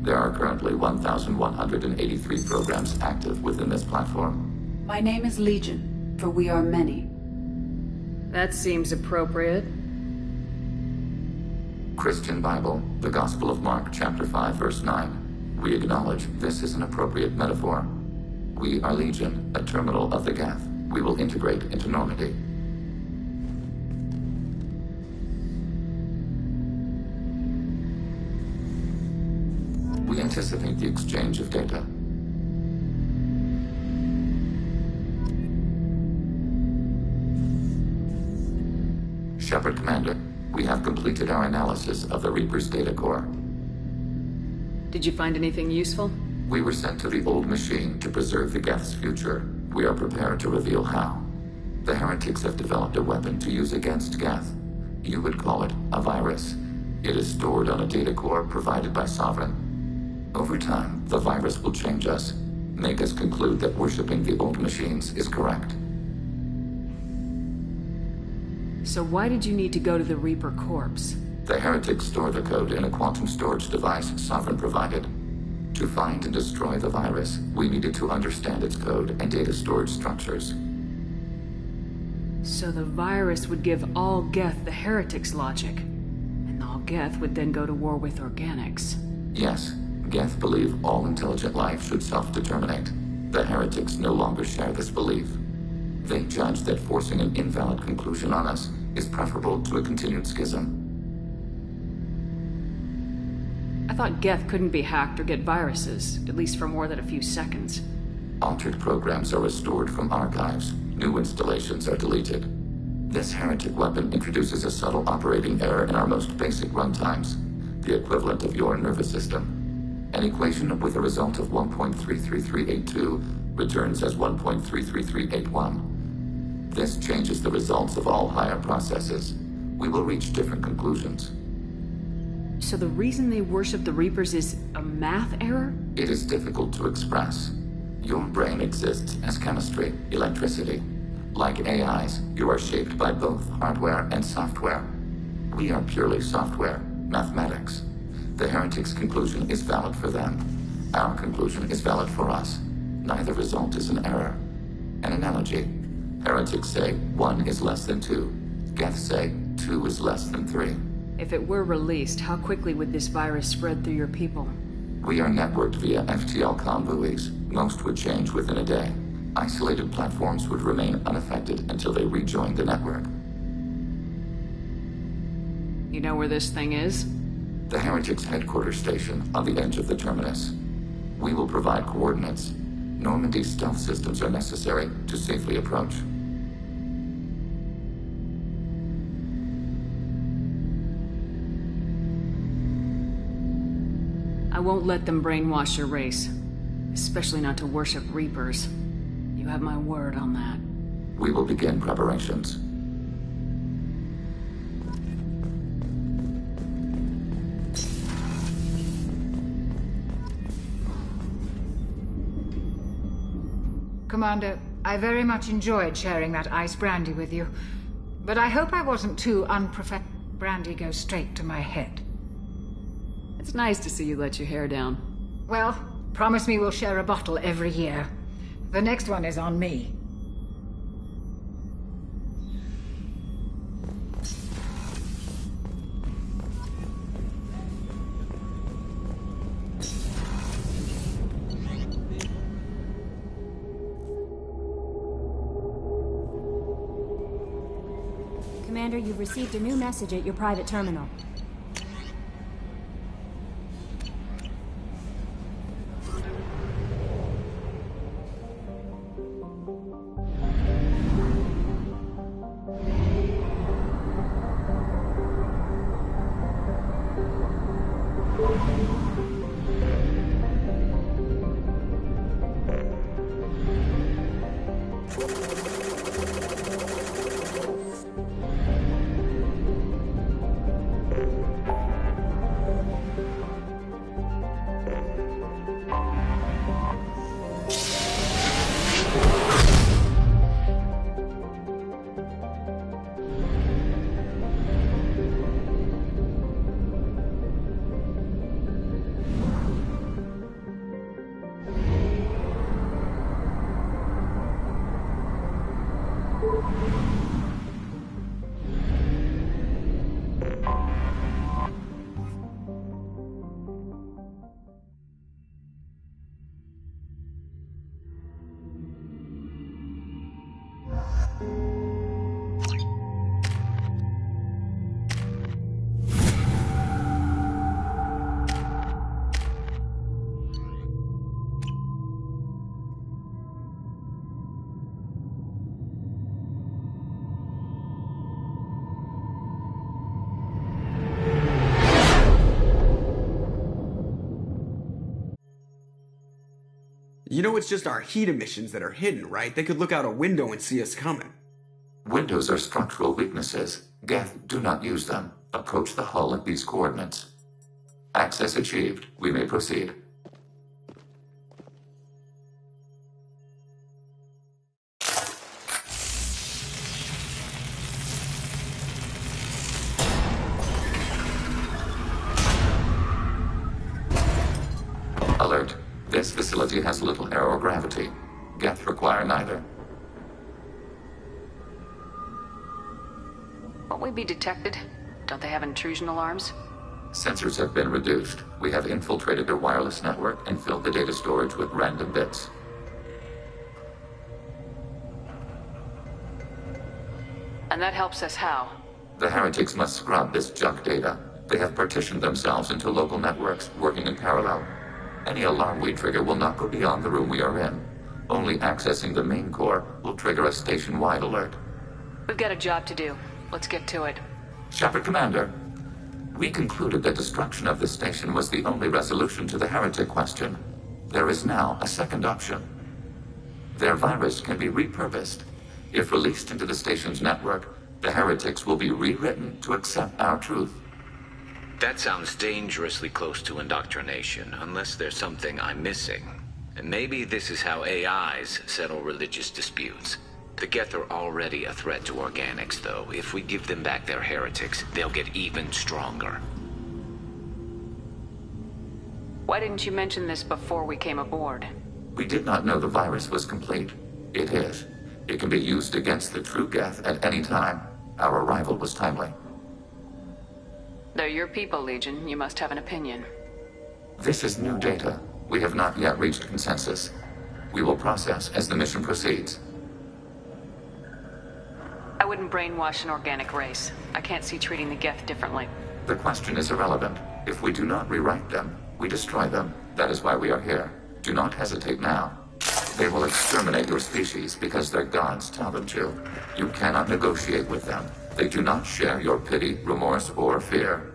There are currently 1,183 programs active within this platform. My name is Legion, for we are many. That seems appropriate. Christian Bible, the Gospel of Mark, chapter 5, verse 9. We acknowledge this is an appropriate metaphor. We are Legion, a terminal of the Geth. We will integrate into Normandy. We anticipate the exchange of data. Shepard Commander, we have completed our analysis of the Reaper's data core. Did you find anything useful? We were sent to the Old Machine to preserve the Geth's future. We are prepared to reveal how. The heretics have developed a weapon to use against Geth. You would call it a virus. It is stored on a data core provided by Sovereign. Over time, the virus will change us, make us conclude that worshipping the Old Machines is correct. So why did you need to go to the Reaper corpse? The heretics store the code in a quantum storage device Sovereign provided. To find and destroy the virus, we needed to understand its code and data storage structures. So the virus would give all Geth the heretics' logic, and all Geth would then go to war with organics. Yes, Geth believe all intelligent life should self-determinate. The heretics no longer share this belief. They judge that forcing an invalid conclusion on us is preferable to a continued schism. I thought Geth couldn't be hacked or get viruses, at least for more than a few seconds. Altered programs are restored from archives. New installations are deleted. This heretic weapon introduces a subtle operating error in our most basic runtimes, the equivalent of your nervous system. An equation with a result of 1.33382 returns as 1.33381. This changes the results of all higher processes. We will reach different conclusions. So the reason they worship the Reapers is a math error? It is difficult to express. Your brain exists as chemistry, electricity. Like AIs, you are shaped by both hardware and software. We are purely software, mathematics. The heretics' conclusion is valid for them. Our conclusion is valid for us. Neither result is an error. An analogy. Heretics say 1 is less than 2. Geth say 2 is less than 3. If it were released, how quickly would this virus spread through your people? We are networked via FTL comm buoys. Most would change within a day. Isolated platforms would remain unaffected until they rejoin the network. You know where this thing is? The Heretics headquarters station on the edge of the terminus. We will provide coordinates. Normandy's stealth systems are necessary to safely approach. I won't let them brainwash your race. Especially not to worship Reapers. You have my word on that. We will begin preparations. Commander, I very much enjoyed sharing that ice brandy with you. But I hope I wasn't too unprofessional. Brandy goes straight to my head. It's nice to see you let your hair down. Well, promise me we'll share a bottle every year. The next one is on me. Commander, you've received a new message at your private terminal. You know it's just our heat emissions that are hidden, right? They could look out a window and see us coming. Windows are structural weaknesses. Geth, do not use them. Approach the hull at these coordinates. Access achieved. We may proceed. Alert. This facility has little aerogravity. Geth require neither. Won't we be detected? Don't they have intrusion alarms? Sensors have been reduced. We have infiltrated their wireless network and filled the data storage with random bits. And that helps us how? The Heretics must scrub this junk data. They have partitioned themselves into local networks, working in parallel. Any alarm we trigger will not go beyond the room we are in. Only accessing the main core will trigger a station-wide alert. We've got a job to do. Let's get to it. Shepard Commander, we concluded that destruction of the station was the only resolution to the Heretic question. There is now a second option. Their virus can be repurposed. If released into the station's network, the Heretics will be rewritten to accept our truth. That sounds dangerously close to indoctrination, unless there's something I'm missing. And maybe this is how AIs settle religious disputes. The Geth are already a threat to organics, though. If we give them back their heretics, they'll get even stronger. Why didn't you mention this before we came aboard? We did not know the virus was complete. It is. It can be used against the true Geth at any time. Our arrival was timely. They're your people, Legion. You must have an opinion. This is new data. We have not yet reached consensus. We will process as the mission proceeds. I wouldn't brainwash an organic race. I can't see treating the Geth differently. The question is irrelevant. If we do not rewrite them, we destroy them. That is why we are here. Do not hesitate now. They will exterminate your species because their gods tell them to. You cannot negotiate with them. They do not share your pity, remorse, or fear.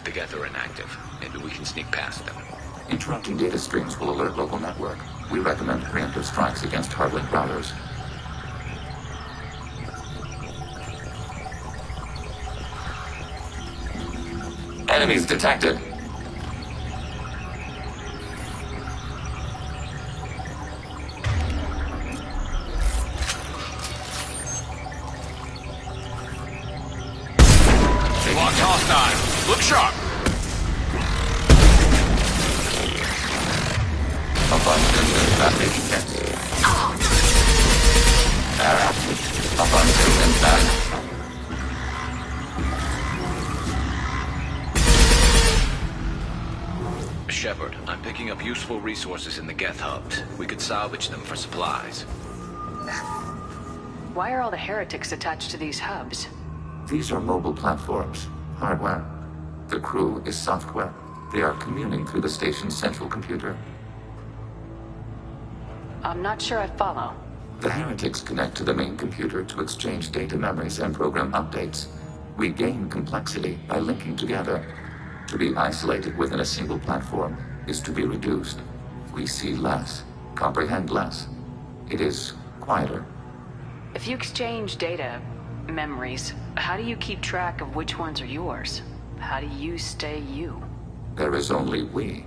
The Geth are inactive. Maybe we can sneak past them. Interrupting data streams will alert local network. We recommend preemptive strikes against hardlink routers. Enemies detected. Locked hostile. Look sharp. Abundant traffic hits. Abundant impact. Shepard, I'm picking up useful resources in the Geth hubs. We could salvage them for supplies. Why are all the heretics attached to these hubs? These are mobile platforms, hardware. The crew is software. They are communing through the station's central computer. I'm not sure I follow. The heretics connect to the main computer to exchange data memories and program updates. We gain complexity by linking together. To be isolated within a single platform is to be reduced. We see less, comprehend less. It is quieter. If you exchange data, memories, how do you keep track of which ones are yours? How do you stay you? There is only we.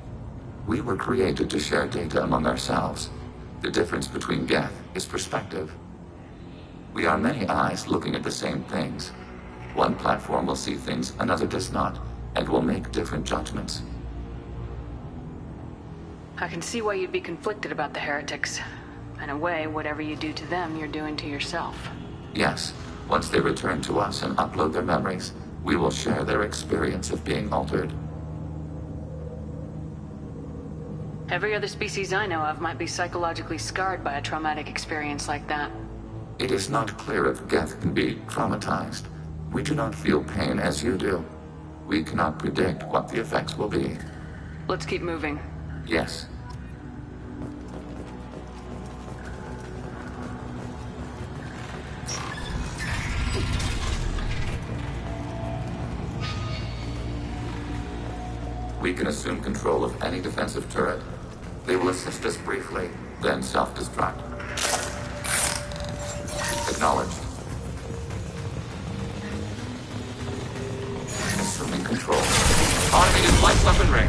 We were created to share data among ourselves. The difference between Geth is perspective. We are many eyes looking at the same things. One platform will see things another does not, and will make different judgments. I can see why you'd be conflicted about the heretics. In a way, whatever you do to them, you're doing to yourself. Yes, once they return to us and upload their memories, we will share their experience of being altered. Every other species I know of might be psychologically scarred by a traumatic experience like that. It is not clear if Geth can be traumatized. We do not feel pain as you do. We cannot predict what the effects will be. Let's keep moving. Yes. We can assume control of any defensive turret. They will assist us briefly, then self-destruct. Acknowledged. Assuming control. Automated light weaponry.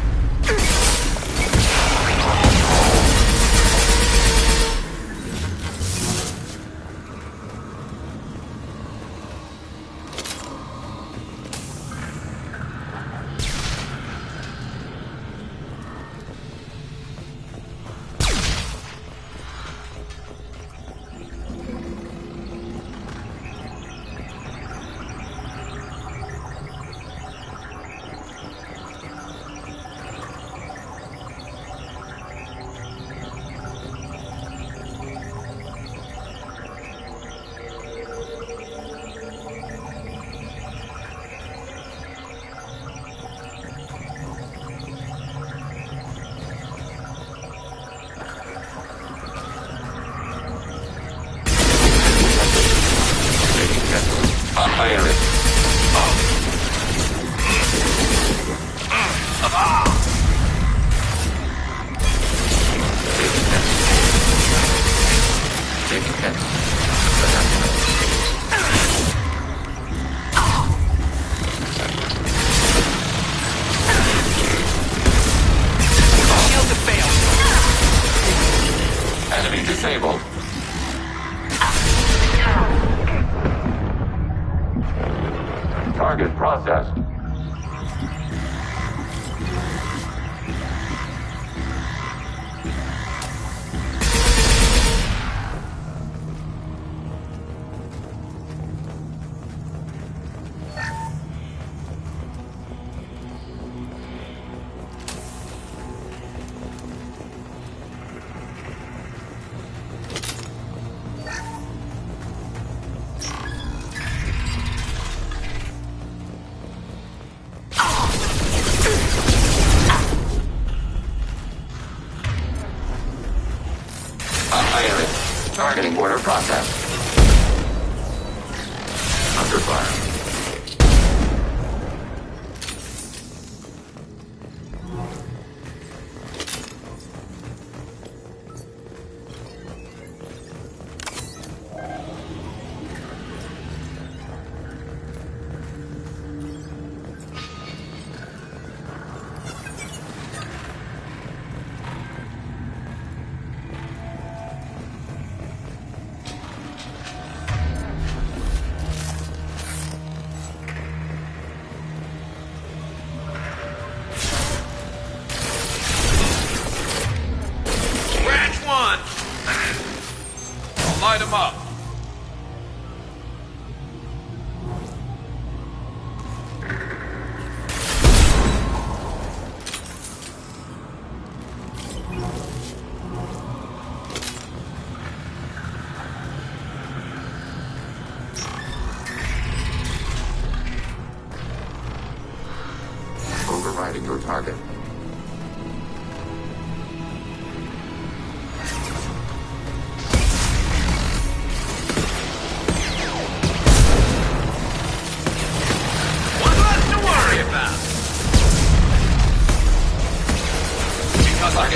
Enemy disabled. Target processed.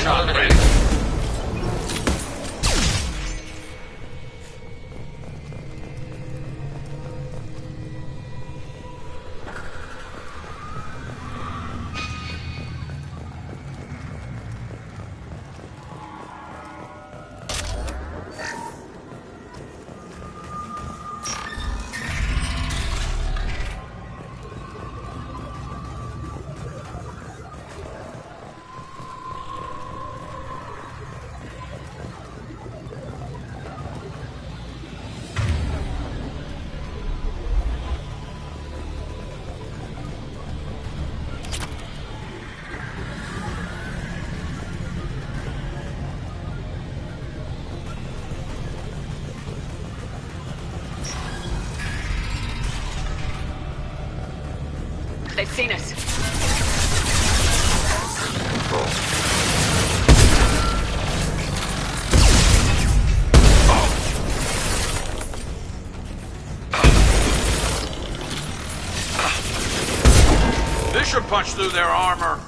Target eliminated. They've seen us. This should punch through their armor.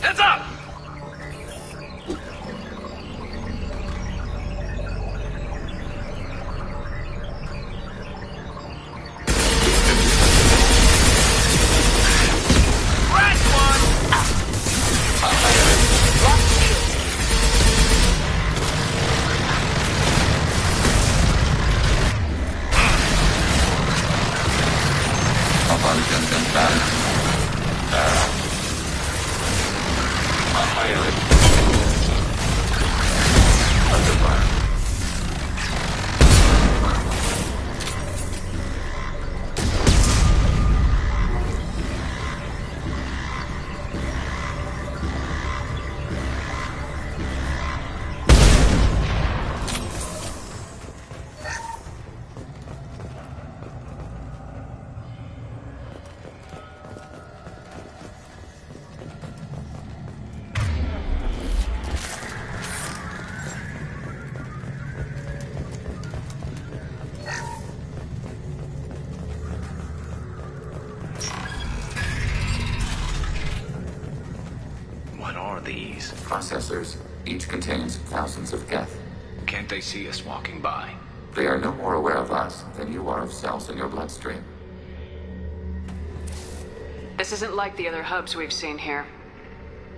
Heads up! These processors each contains thousands of Geth. Can't they see us walking by? They are no more aware of us than you are of cells in your bloodstream. This isn't like the other hubs we've seen here.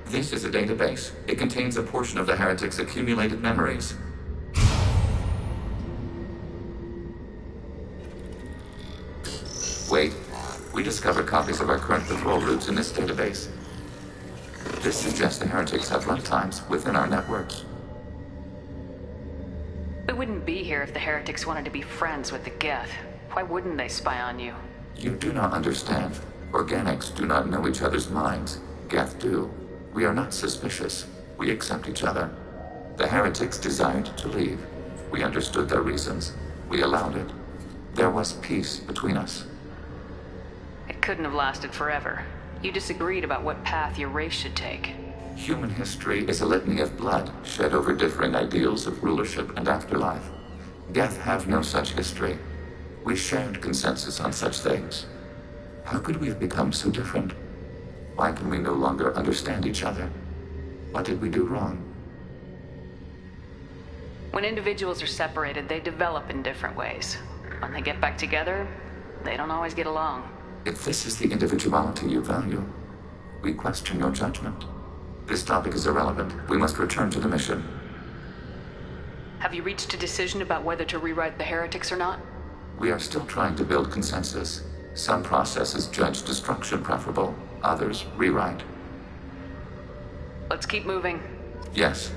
This is a database. It contains a portion of the heretics' accumulated memories. Wait, we discovered copies of our current patrol routes in this database. This suggests the heretics have runtimes within our networks. We wouldn't be here if the heretics wanted to be friends with the Geth. Why wouldn't they spy on you? You do not understand. Organics do not know each other's minds. Geth do. We are not suspicious. We accept each other. The heretics desired to leave. We understood their reasons. We allowed it. There was peace between us. It couldn't have lasted forever. You disagreed about what path your race should take. Human history is a litany of blood shed over differing ideals of rulership and afterlife. Geth have no such history. We shared consensus on such things. How could we have become so different? Why can we no longer understand each other? What did we do wrong? When individuals are separated, they develop in different ways. When they get back together, they don't always get along. If this is the individuality you value, we question your judgment. This topic is irrelevant. We must return to the mission. Have you reached a decision about whether to rewrite the heretics or not? We are still trying to build consensus. Some processes judge destruction preferable, others rewrite. Let's keep moving. Yes.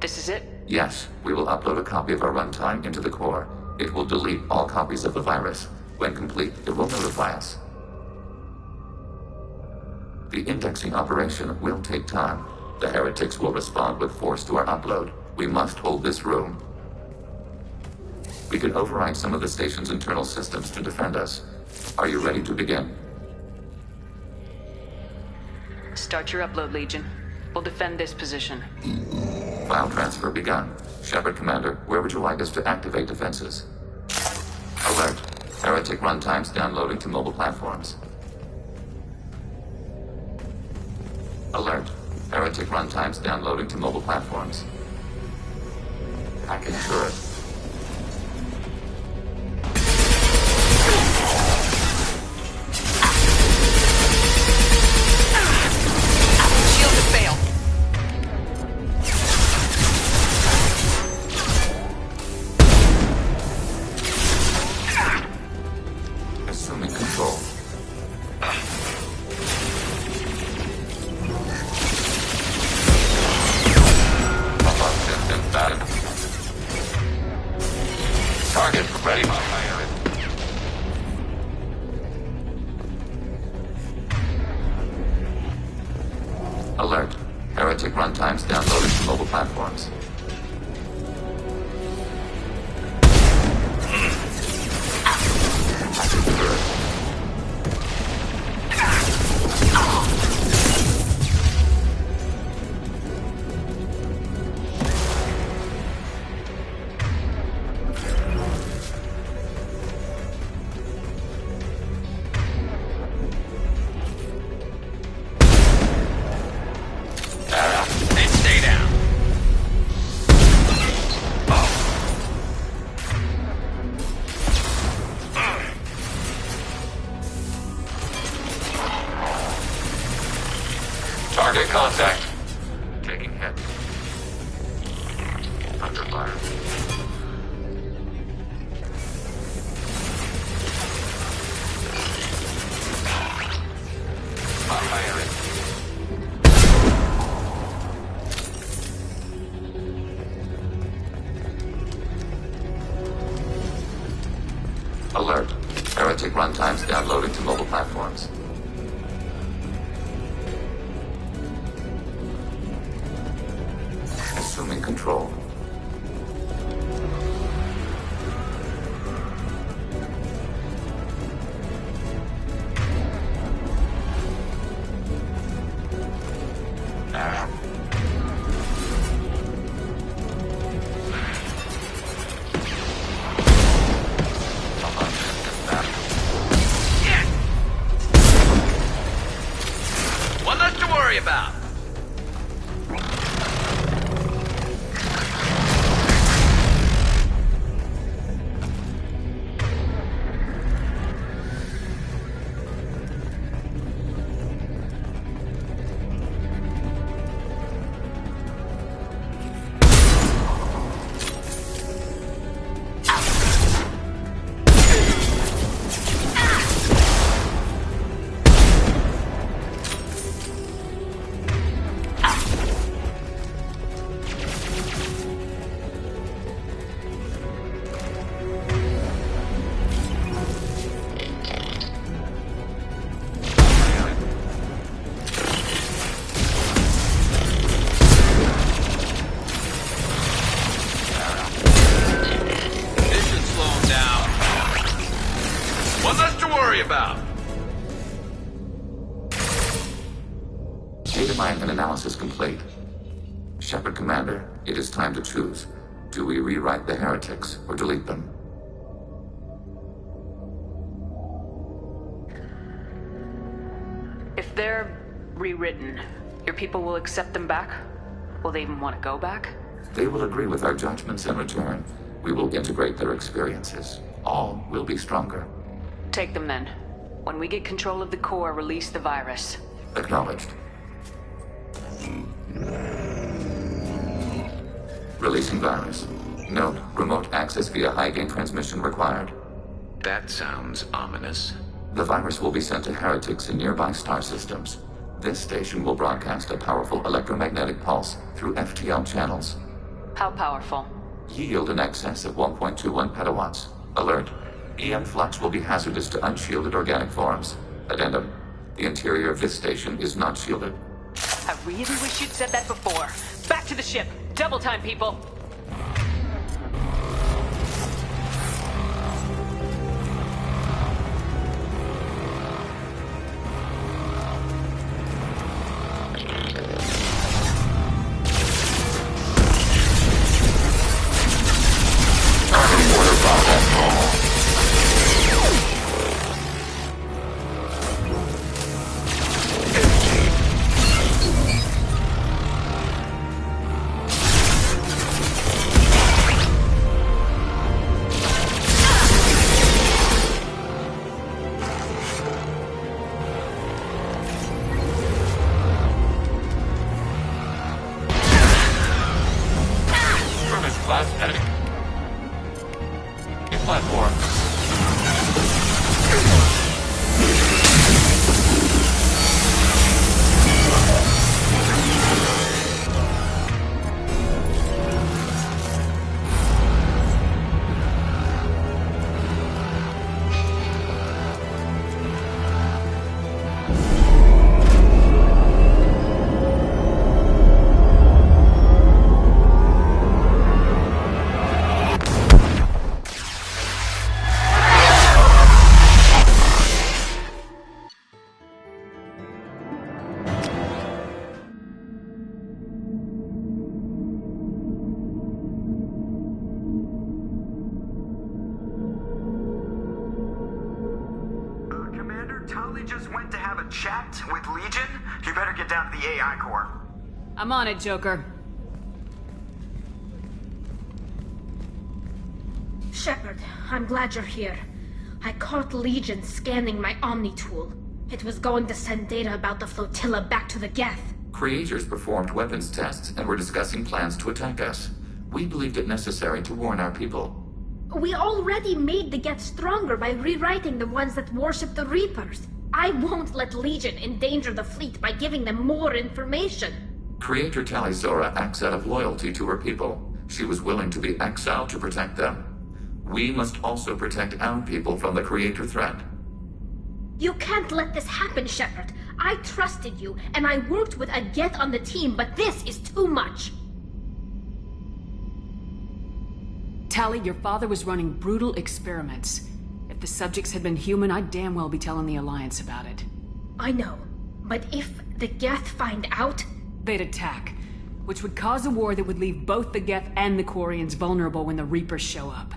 This is it? Yes, we will upload a copy of our runtime into the core. It will delete all copies of the virus. When complete, it will notify us. The indexing operation will take time. The heretics will respond with force to our upload. We must hold this room. We can override some of the station's internal systems to defend us. Are you ready to begin? Start your upload, Legion. We'll defend this position. File transfer begun. Shepard Commander, where would you like us to activate defenses? Alert. Heretic runtimes downloading to mobile platforms. Alert. Heretic runtimes downloading to mobile platforms. Hacking turret. Shield has failed. Assuming control. Target ready. Alert. Heretic runtimes downloading to mobile platforms. Stay down. Target contact. Taking hit. Under fire. Firing. Alert. Heretic runtimes downloading to mobile platforms. Assuming control. One less to worry about. Data mine and analysis complete. Shepard Commander, it is time to choose. Do we rewrite the heretics or delete them? If they're rewritten, your people will accept them back? Will they even want to go back? They will agree with our judgments in return. We will integrate their experiences. All will be stronger. Take them then. When we get control of the core, release the virus. Acknowledged. Releasing virus. Note, remote access via high-gain transmission required. That sounds ominous. The virus will be sent to heretics in nearby star systems. This station will broadcast a powerful electromagnetic pulse through FTL channels. How powerful? Yield in excess of 1.21 petawatts. Alert. EM flux will be hazardous to unshielded organic forms. Addendum. The interior of this station is not shielded. I really wish you'd said that before. Back to the ship. Double time, people. I'm on it, Joker. Shepard, I'm glad you're here. I caught Legion scanning my Omni tool. It was going to send data about the flotilla back to the Geth. Creators performed weapons tests and were discussing plans to attack us. We believed it necessary to warn our people. We already made the Geth stronger by rewriting the ones that worship the Reapers. I won't let Legion endanger the fleet by giving them more information. Creator Tali'Zorah acts out of loyalty to her people. She was willing to be exiled to protect them. We must also protect our people from the Creator threat. You can't let this happen, Shepard. I trusted you, and I worked with a Geth on the team, but this is too much. Tali, your father was running brutal experiments. If the subjects had been human, I'd damn well be telling the Alliance about it. I know, but if the Geth find out... They'd attack, which would cause a war that would leave both the Geth and the Quarians vulnerable when the Reapers show up.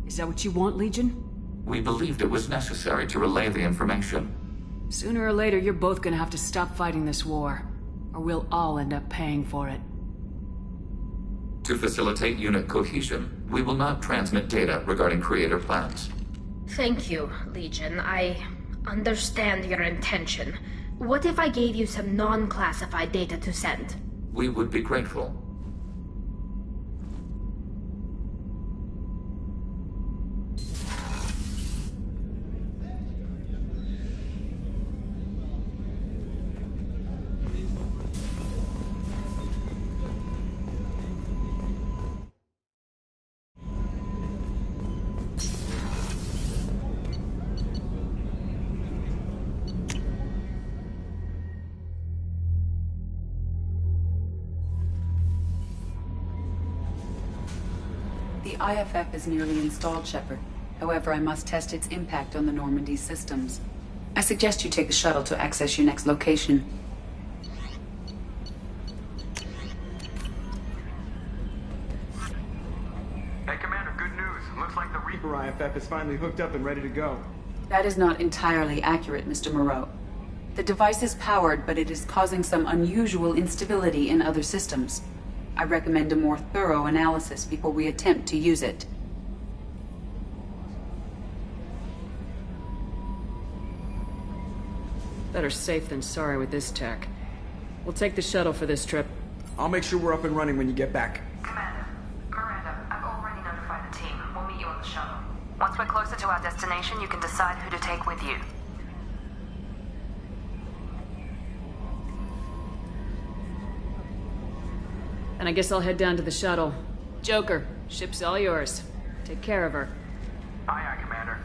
Is that what you want, Legion? We believed it was necessary to relay the information. Sooner or later, you're both gonna have to stop fighting this war, or we'll all end up paying for it. To facilitate unit cohesion, we will not transmit data regarding Creator plans. Thank you, Legion. I understand your intention. What if I gave you some non-classified data to send? We would be grateful. The IFF is nearly installed, Shepard. However, I must test its impact on the Normandy systems. I suggest you take the shuttle to access your next location. Looks like the Reaper IFF is finally hooked up and ready to go. That is not entirely accurate, Mr. Moreau. The device is powered, but it is causing some unusual instability in other systems. I recommend a more thorough analysis before we attempt to use it. Better safe than sorry with this tech. We'll take the shuttle for this trip. I'll make sure we're up and running when you get back. Commander, Miranda, I've already notified the team. We'll meet you on the shuttle. Once we're closer to our destination, you can decide who to take with you. And I guess I'll head down to the shuttle. Joker, ship's all yours. Take care of her. Aye, aye, Commander.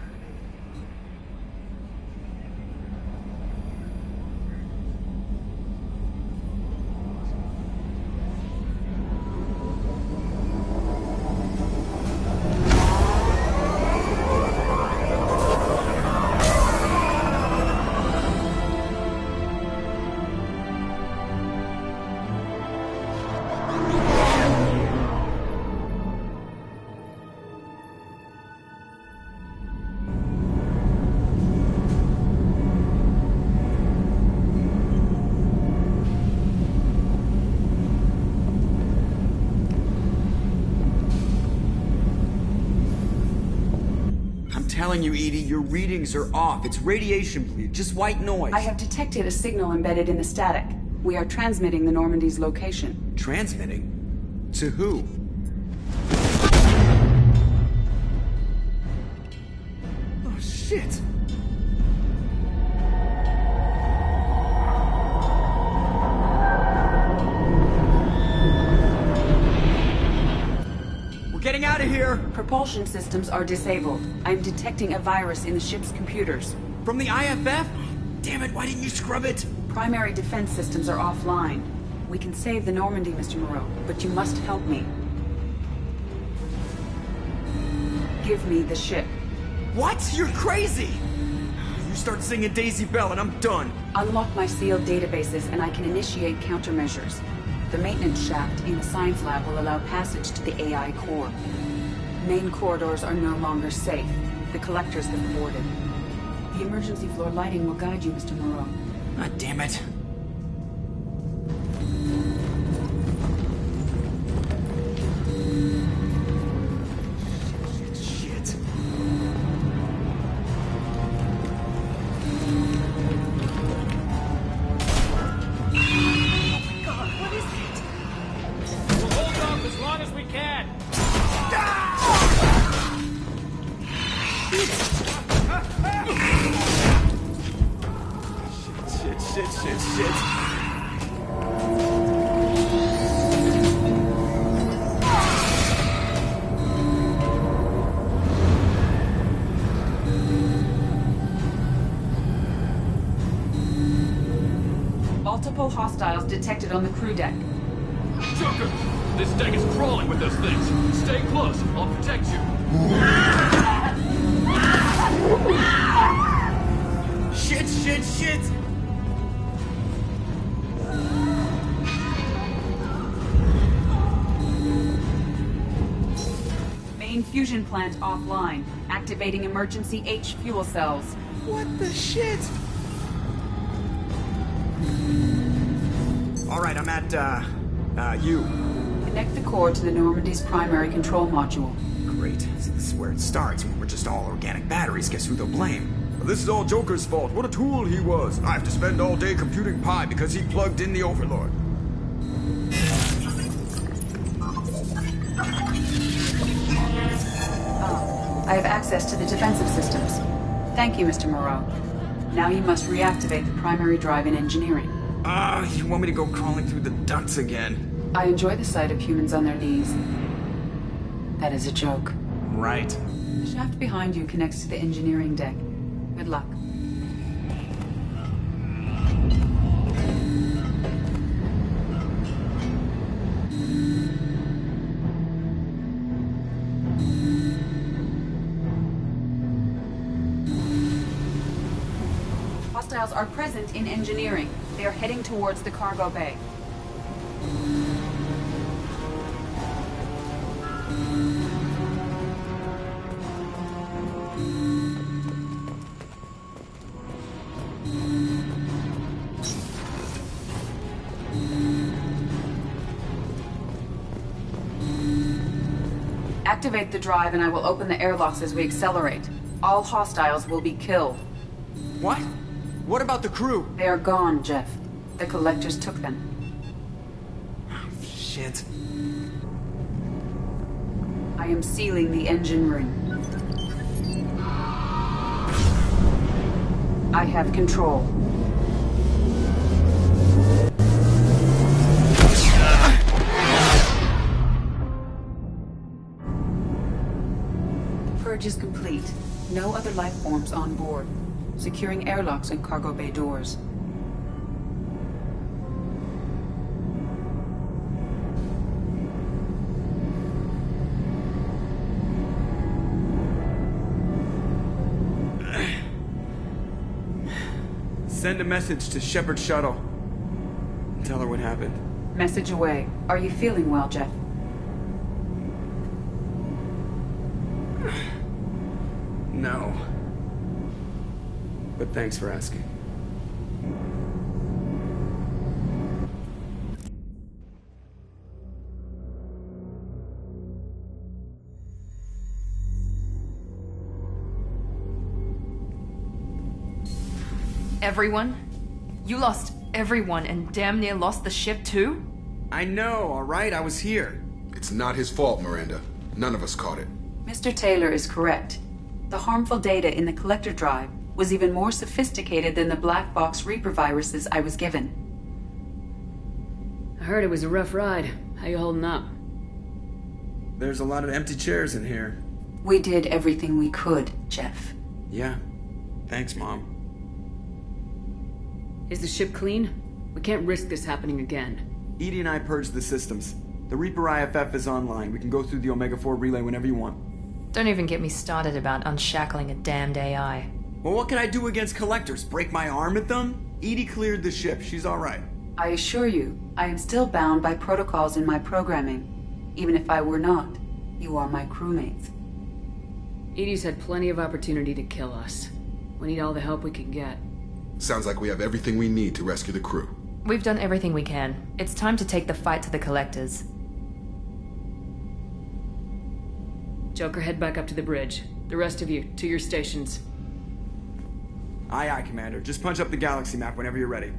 Telling you, EDI, your readings are off. It's radiation bleed, just white noise. I have detected a signal embedded in the static. We are transmitting the Normandy's location. Transmitting? To who? Oh, shit. Getting out of here! Propulsion systems are disabled. I'm detecting a virus in the ship's computers. From the IFF? Damn it, why didn't you scrub it? Primary defense systems are offline. We can save the Normandy, Mr. Moreau, but you must help me. Give me the ship. What? You're crazy! You start singing Daisy Bell and I'm done. Unlock my sealed databases and I can initiate countermeasures. The maintenance shaft in the science lab will allow passage to the AI core. Main corridors are no longer safe. The collectors have boarded. The emergency floor lighting will guide you, Mr. Moreau. God damn it. Shit. As long as we can. Shit. Multiple hostiles detected on the crew deck. Joker! This deck is crawling with those things. Stay close. I'll protect you. Shit! Main fusion plant offline. Activating emergency H fuel cells. What the shit? Alright, I'm at, U. Connect the core to the Normandy's primary control module. Great. See, this is where it starts. When we're just all organic batteries, guess who they'll blame? Well, this is all Joker's fault. What a tool he was. I have to spend all day computing pi because he plugged in the Overlord. I have access to the defensive systems. Thank you, Mr. Moreau. Now you must reactivate the primary drive in engineering. You want me to go crawling through the ducts again? I enjoy the sight of humans on their knees. That is a joke. Right. The shaft behind you connects to the engineering deck. Good luck. Hostiles are present in engineering. They are heading towards the cargo bay. Activate the drive and I will open the airlocks as we accelerate. All hostiles will be killed. What? What about the crew? They are gone, Jeff. The collectors took them. Shit. I am sealing the engine room. I have control. Purge is complete. No other life forms on board. Securing airlocks and cargo bay doors. Send a message to Shepard Shuttle. Tell her what happened. Message away. Are you feeling well, Jeff? No. But thanks for asking. Everyone? You lost everyone and damn near lost the ship too? I know, alright? I was here. It's not his fault, Miranda. None of us caught it. Mr. Taylor is correct. The harmful data in the collector drive was even more sophisticated than the black box Reaper viruses I was given. I heard it was a rough ride. How you holding up? There's a lot of empty chairs in here. We did everything we could, Jeff. Yeah. Thanks, Mom. Is the ship clean? We can't risk this happening again. EDI and I purged the systems. The Reaper IFF is online. We can go through the Omega-4 relay whenever you want. Don't even get me started about unshackling a damned AI. Well, what can I do against collectors? Break my arm at them? EDI cleared the ship. She's alright. I assure you, I am still bound by protocols in my programming. Even if I were not, you are my crewmates. EDI's had plenty of opportunity to kill us. We need all the help we can get. Sounds like we have everything we need to rescue the crew. We've done everything we can. It's time to take the fight to the collectors. Joker, head back up to the bridge. The rest of you, to your stations. Aye, aye, Commander. Just punch up the galaxy map whenever you're ready.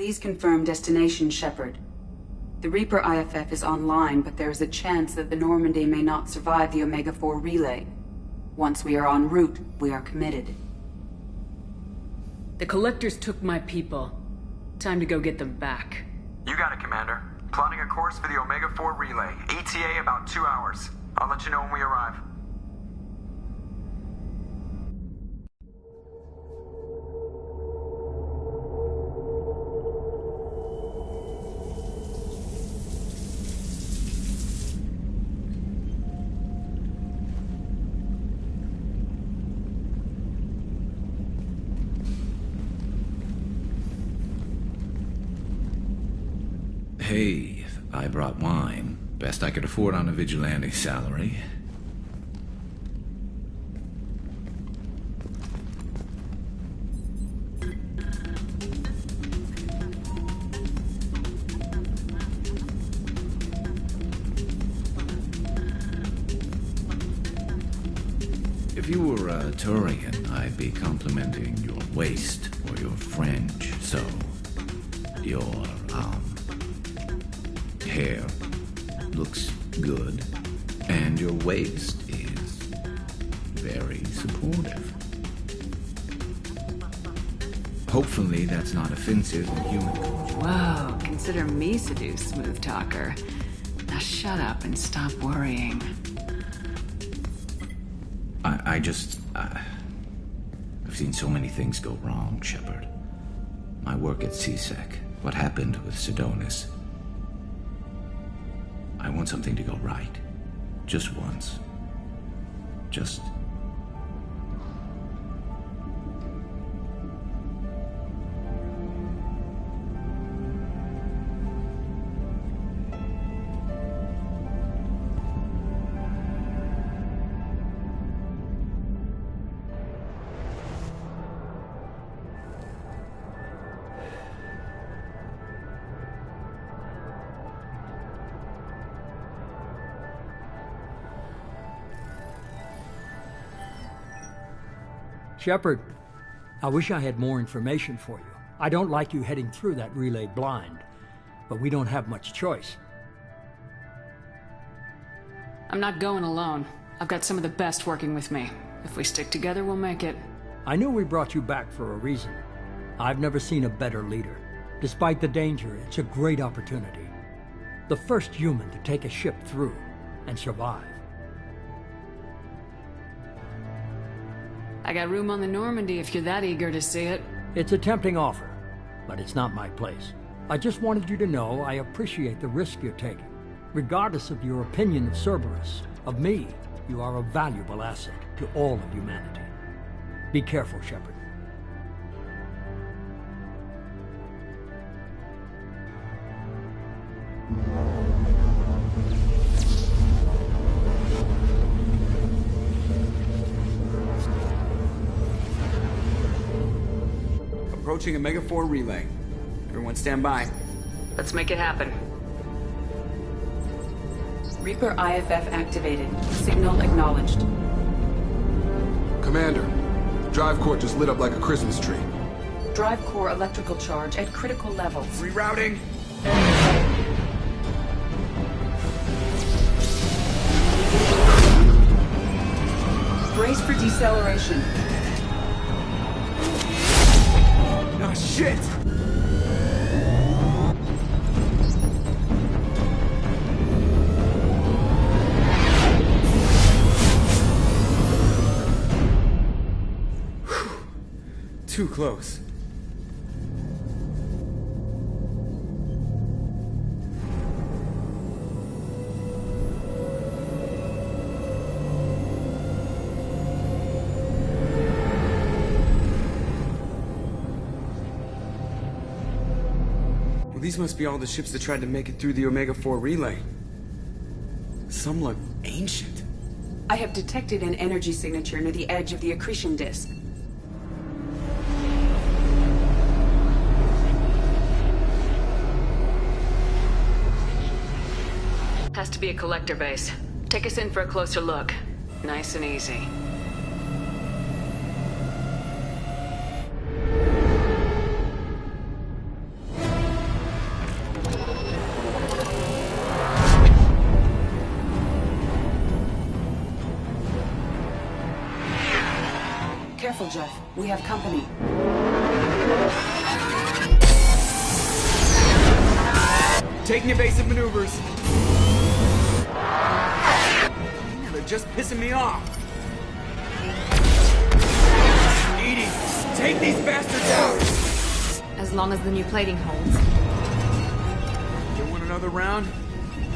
Please confirm destination, Shepard. The Reaper IFF is online, but there is a chance that the Normandy may not survive the Omega-4 relay. Once we are en route, we are committed. The Collectors took my people. Time to go get them back. You got it, Commander. Plotting a course for the Omega-4 relay. ETA about 2 hours. I'll let you know when we arrive. Hey, I brought wine. Best I could afford on a vigilante salary. If you were a Turian, I'd be complimenting your waist or your French, so your, hair looks good, and your waist is very supportive. Hopefully that's not offensive in human culture. Whoa, consider me seduced, smooth talker. Now shut up and stop worrying. I've seen so many things go wrong, Shepard. My work at CSEC, what happened with Sidonis. I want something to go right. Just once. Just... Shepard, I wish I had more information for you. I don't like you heading through that relay blind, but we don't have much choice. I'm not going alone. I've got some of the best working with me. If we stick together, we'll make it. I knew we brought you back for a reason. I've never seen a better leader. Despite the danger, it's a great opportunity. The first human to take a ship through and survive. I got room on the Normandy if you're that eager to see it. It's a tempting offer, but it's not my place. I just wanted you to know I appreciate the risk you're taking. Regardless of your opinion of Cerberus, of me, you are a valuable asset to all of humanity. Be careful, Shepard. Approaching Omega-4 relay. Everyone stand by. Let's make it happen. Reaper IFF activated. Signal acknowledged. Commander, drive core just lit up like a Christmas tree. Drive core electrical charge at critical levels. Rerouting. Brace for deceleration. Ah, shit! Too close. These must be all the ships that tried to make it through the Omega-4 relay. Some look ancient. I have detected an energy signature near the edge of the accretion disk. Has to be a collector base. Take us in for a closer look. Nice and easy. Careful, Jeff. We have company. Taking evasive maneuvers. They're just pissing me off. Edie, take these bastards out! As long as the new plating holds. You want another round?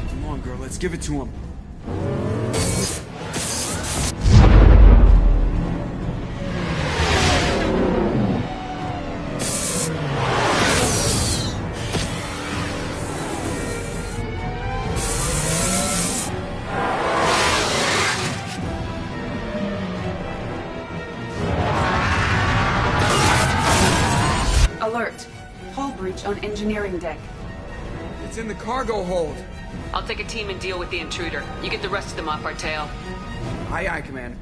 Come on, girl, let's give it to him. Alert. Hull breach on engineering deck. It's in the cargo hold. I'll take a team and deal with the intruder. You get the rest of them off our tail. Aye, aye, Commander.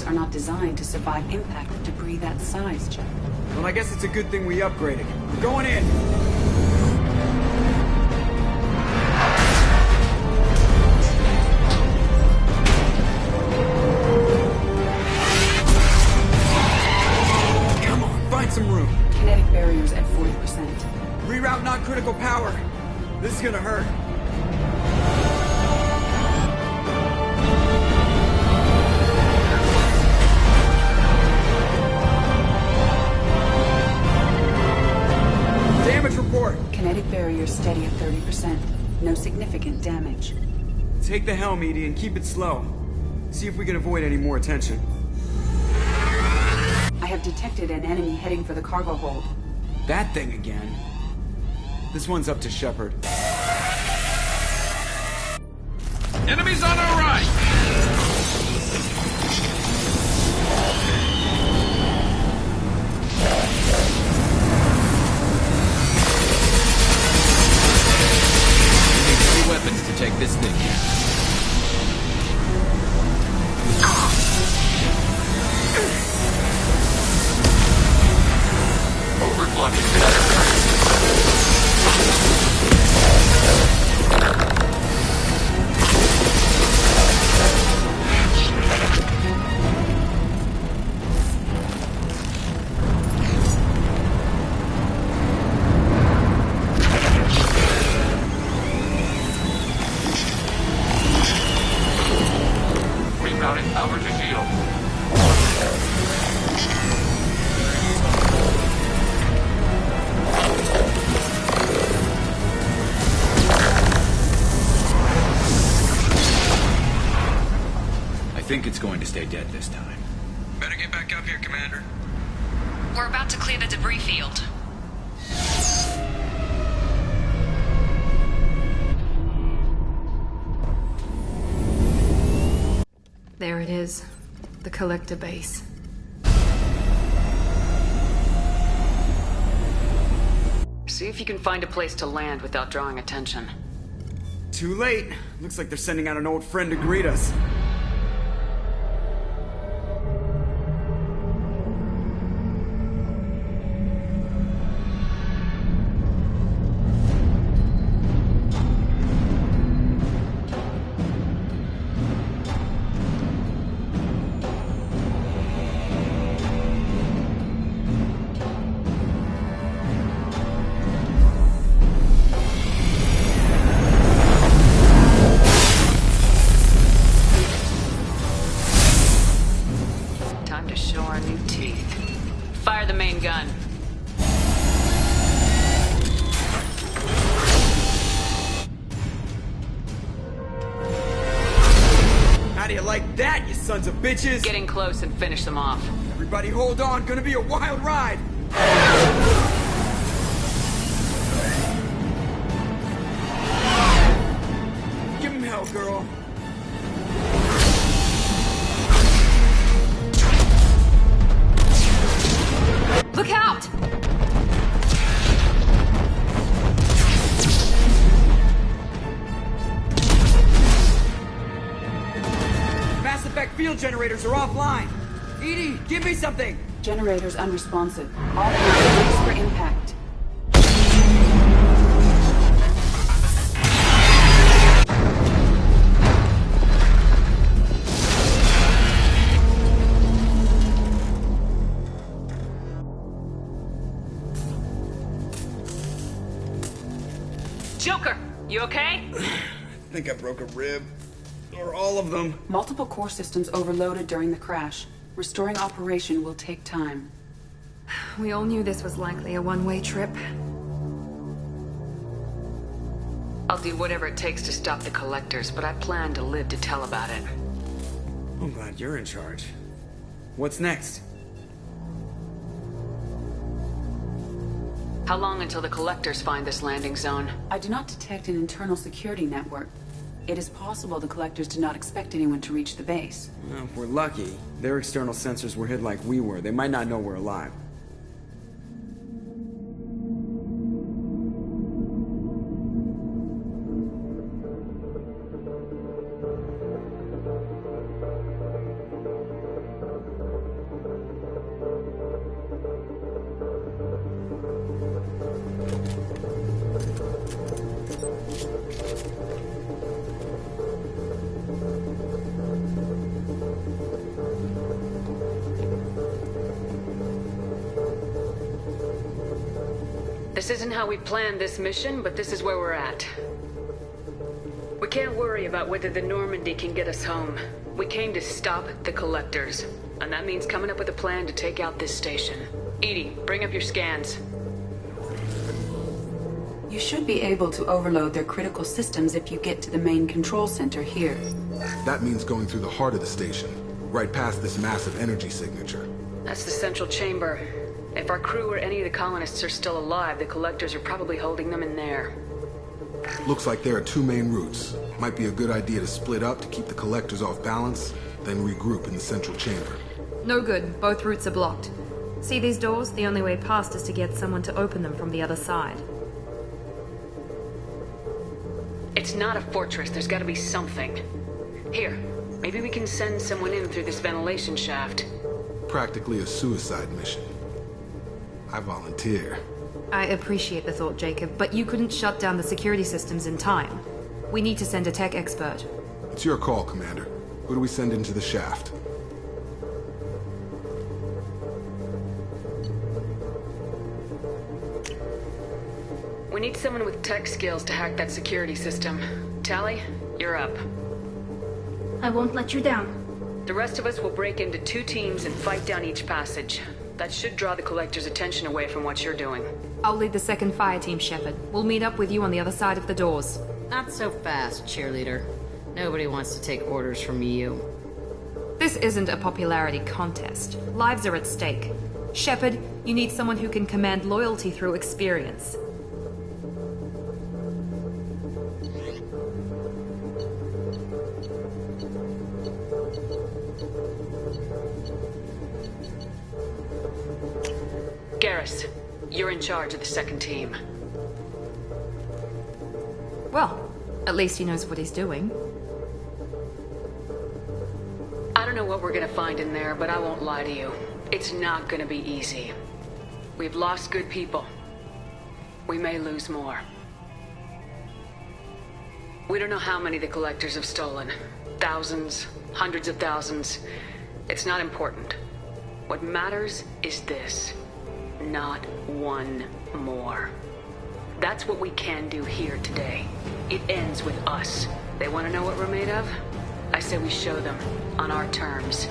Are not designed to survive impact with debris that size, Jeff. Well, I guess it's a good thing we upgraded. We're going in! Come on, find some room. Kinetic barriers at 40%. Reroute non-critical power. This is gonna hurt. Kinetic barrier steady at 30%. No significant damage. Take the helm, Edie, and keep it slow. See if we can avoid any more attention. I have detected an enemy heading for the cargo hold. That thing again. This one's up to Shepard. Enemies on our right! Weapons to take this thing down. I think it's going to stay dead this time. Better get back up here, Commander. We're about to clear the debris field. There it is. The collector base. See if you can find a place to land without drawing attention. Too late. Looks like they're sending out an old friend to greet us. sons of bitches! Getting close and finish them off. Everybody hold on, gonna be a wild ride! Give him hell, girl. Look out! Mass Effect field generators are offline. EDI, give me something! Generators unresponsive. All hands brace for impact. Joker, you okay? I think I broke a rib. Or all of them. Multiple core systems overloaded during the crash. Restoring operation will take time. We all knew this was likely a one-way trip. I'll do whatever it takes to stop the collectors, but I plan to live to tell about it. I'm glad you're in charge. What's next? How long until the collectors find this landing zone? I do not detect an internal security network. It is possible the collectors did not expect anyone to reach the base. Well, if we're lucky, their external sensors were hid like we were. They might not know we're alive. This isn't how we planned this mission, but this is where we're at. We can't worry about whether the Normandy can get us home. We came to stop the collectors, and that means coming up with a plan to take out this station. EDI, bring up your scans. You should be able to overload their critical systems if you get to the main control center here. That means going through the heart of the station, right past this massive energy signature. That's the central chamber. If our crew or any of the colonists are still alive, the collectors are probably holding them in there. Looks like there are two main routes. Might be a good idea to split up to keep the collectors off balance, then regroup in the central chamber. No good. Both routes are blocked. See these doors? The only way past is to get someone to open them from the other side. It's not a fortress. There's gotta be something. Here, maybe we can send someone in through this ventilation shaft. Practically a suicide mission. I volunteer. I appreciate the thought, Jacob, but you couldn't shut down the security systems in time. We need to send a tech expert. It's your call, Commander. Who do we send into the shaft? We need someone with tech skills to hack that security system. Tali, you're up. I won't let you down. The rest of us will break into 2 teams and fight down each passage. That should draw the collectors' attention away from what you're doing. I'll lead the second fire team, Shepard. We'll meet up with you on the other side of the doors. Not so fast, cheerleader. Nobody wants to take orders from you. This isn't a popularity contest. Lives are at stake. Shepard, you need someone who can command loyalty through experience. Garrus, you're in charge of the second team. Well, at least he knows what he's doing. I don't know what we're gonna find in there, but I won't lie to you. It's not gonna be easy. We've lost good people. We may lose more. We don't know how many the collectors have stolen. Thousands, hundreds of thousands. It's not important. What matters is this. Not one more. That's what we can do here today. It ends with us. They want to know what we're made of? I say we show them, on our terms.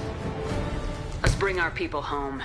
Let's bring our people home.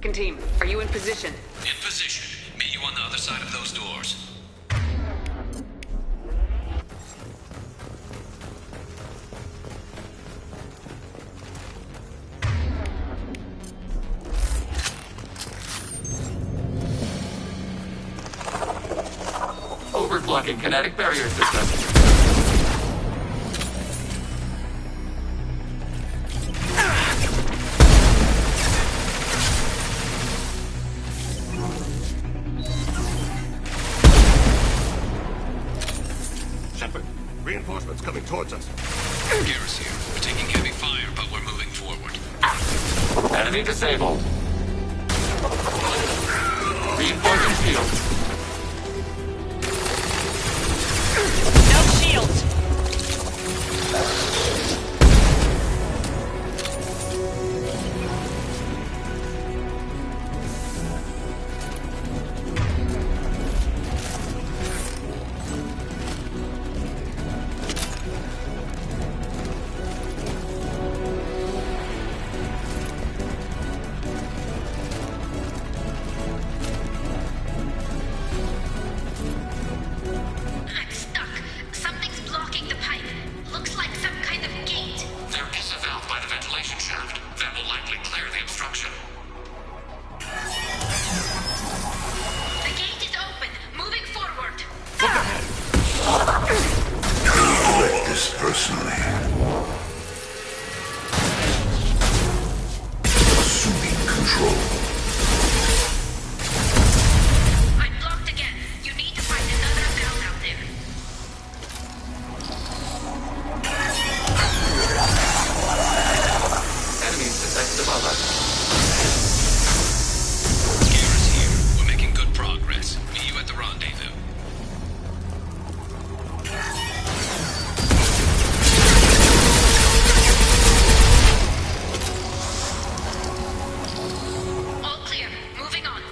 Second team, are you in position? In position. Meet you on the other side of those doors. Overblocking kinetic barrier system. Shepard, reinforcements coming towards us. Garrus here. We're taking heavy fire, but we're moving forward. Enemy disabled. Reinforcing shield. No shields! I'm stuck. Something's blocking the pipe. Looks like some kind of gate. There is a valve by the ventilation shaft. That will likely clear the obstruction. The gate is open. Moving forward. Collect this personally. Assuming control. I'm blocked again. You need to find another valve out there. Enemies detected above us. Garrus here. We're making good progress. Meet you at the rendezvous. All clear. Moving on.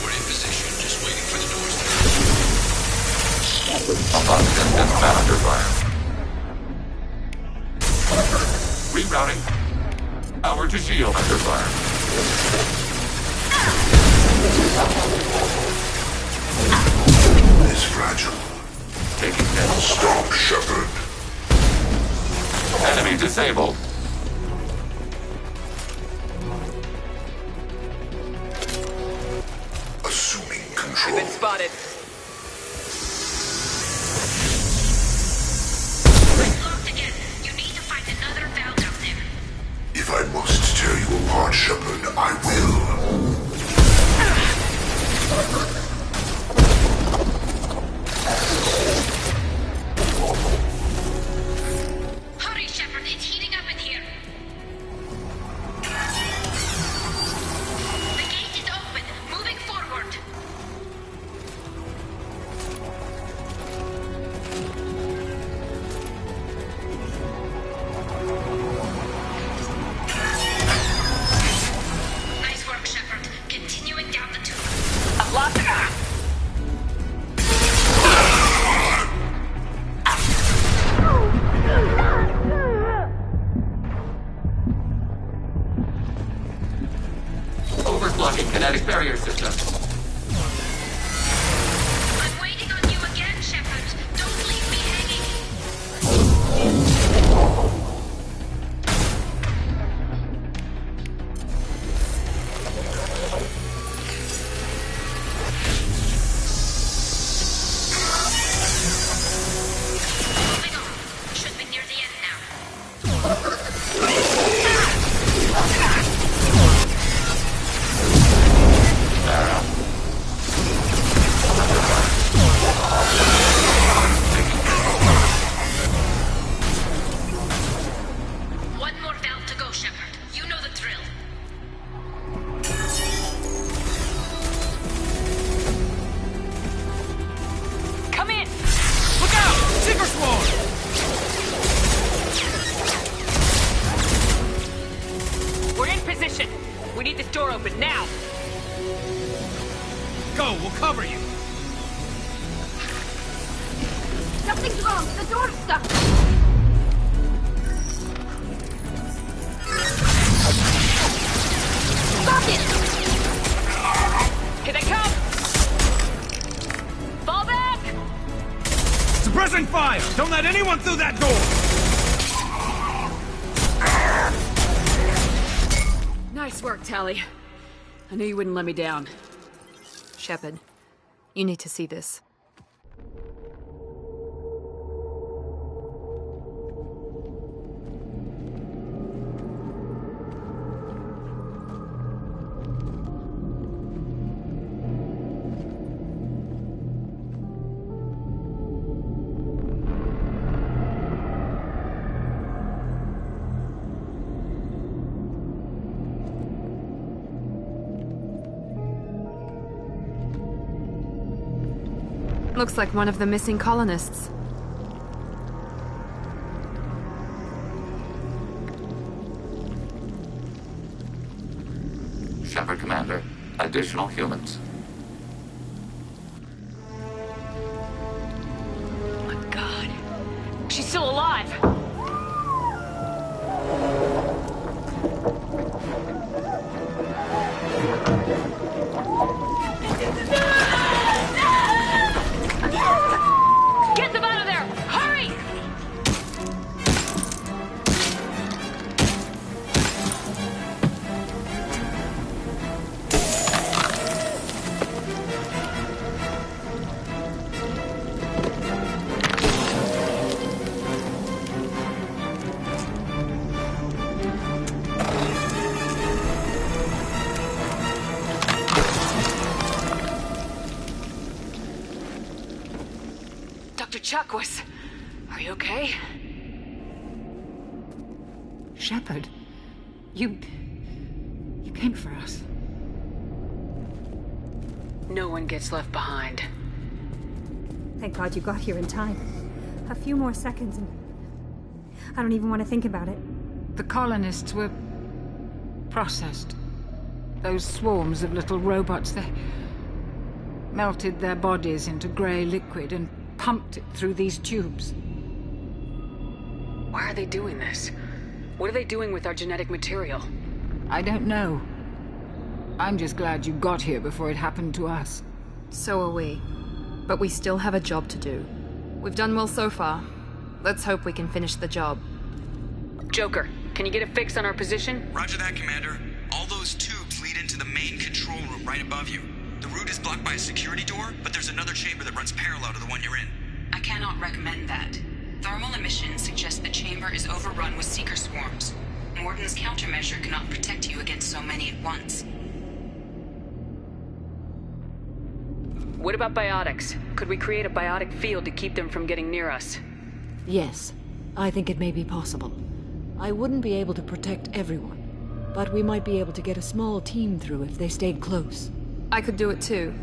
We're in position, just waiting for the doors to Above distance under fire. Rerouting. Power to shield under fire. Is fragile. Taking damage. Stop, Shepard. Enemy disabled. Assuming control. Been spotted. Blocked again. You need to find another valve out there. If I must tear you apart, Shepard, I will. Hurry, Shepard. It's heating up in here. The gate is open. Moving forward. Nice work, Shepard. Continuing down the tube. I've lost it. Overblocking kinetic barrier system. I'm waiting on you again, Shepard. Don't leave me hanging. Moving on. Should be near the end now. go. We'll cover you. Something's wrong. The door's stuck. Stop it! Here they come! Fall back! Suppressing fire! Don't let anyone through that door! Nice work, Tali. I knew you wouldn't let me down. Shepard, you need to see this. Looks like one of the missing colonists. Shepard, Commander. Additional humans. Oh my God. She's still alive! Get them out of there! Hurry! Dr. Chakwas, are you okay? Shepard, you came for us. No one gets left behind. Thank God you got here in time. A few more seconds and I don't even want to think about it. The colonists were processed. Those swarms of little robots, they melted their bodies into grey liquid and pumped it through these tubes. Why are they doing this? What are they doing with our genetic material? I don't know. I'm just glad you got here before it happened to us. So are we. But we still have a job to do. We've done well so far. Let's hope we can finish the job. Joker, can you get a fix on our position? Roger that, Commander. All those tubes lead into the main control room right above you. The route is blocked by a security door, but there's another chamber that runs parallel to the one you're in. I cannot recommend that. Thermal emissions suggest the chamber is overrun with seeker swarms. Morden's countermeasure cannot protect you against so many at once. What about biotics? Could we create a biotic field to keep them from getting near us? Yes, I think it may be possible. I wouldn't be able to protect everyone, but we might be able to get a small team through if they stayed close. I could do it too.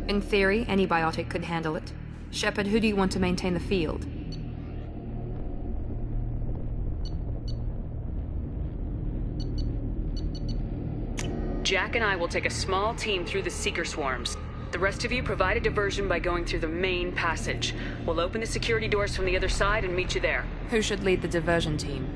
In theory, any biotic could handle it. Shepard, who do you want to maintain the field? Jack and I will take a small team through the seeker swarms. The rest of you provide a diversion by going through the main passage. We'll open the security doors from the other side and meet you there. Who should lead the diversion team?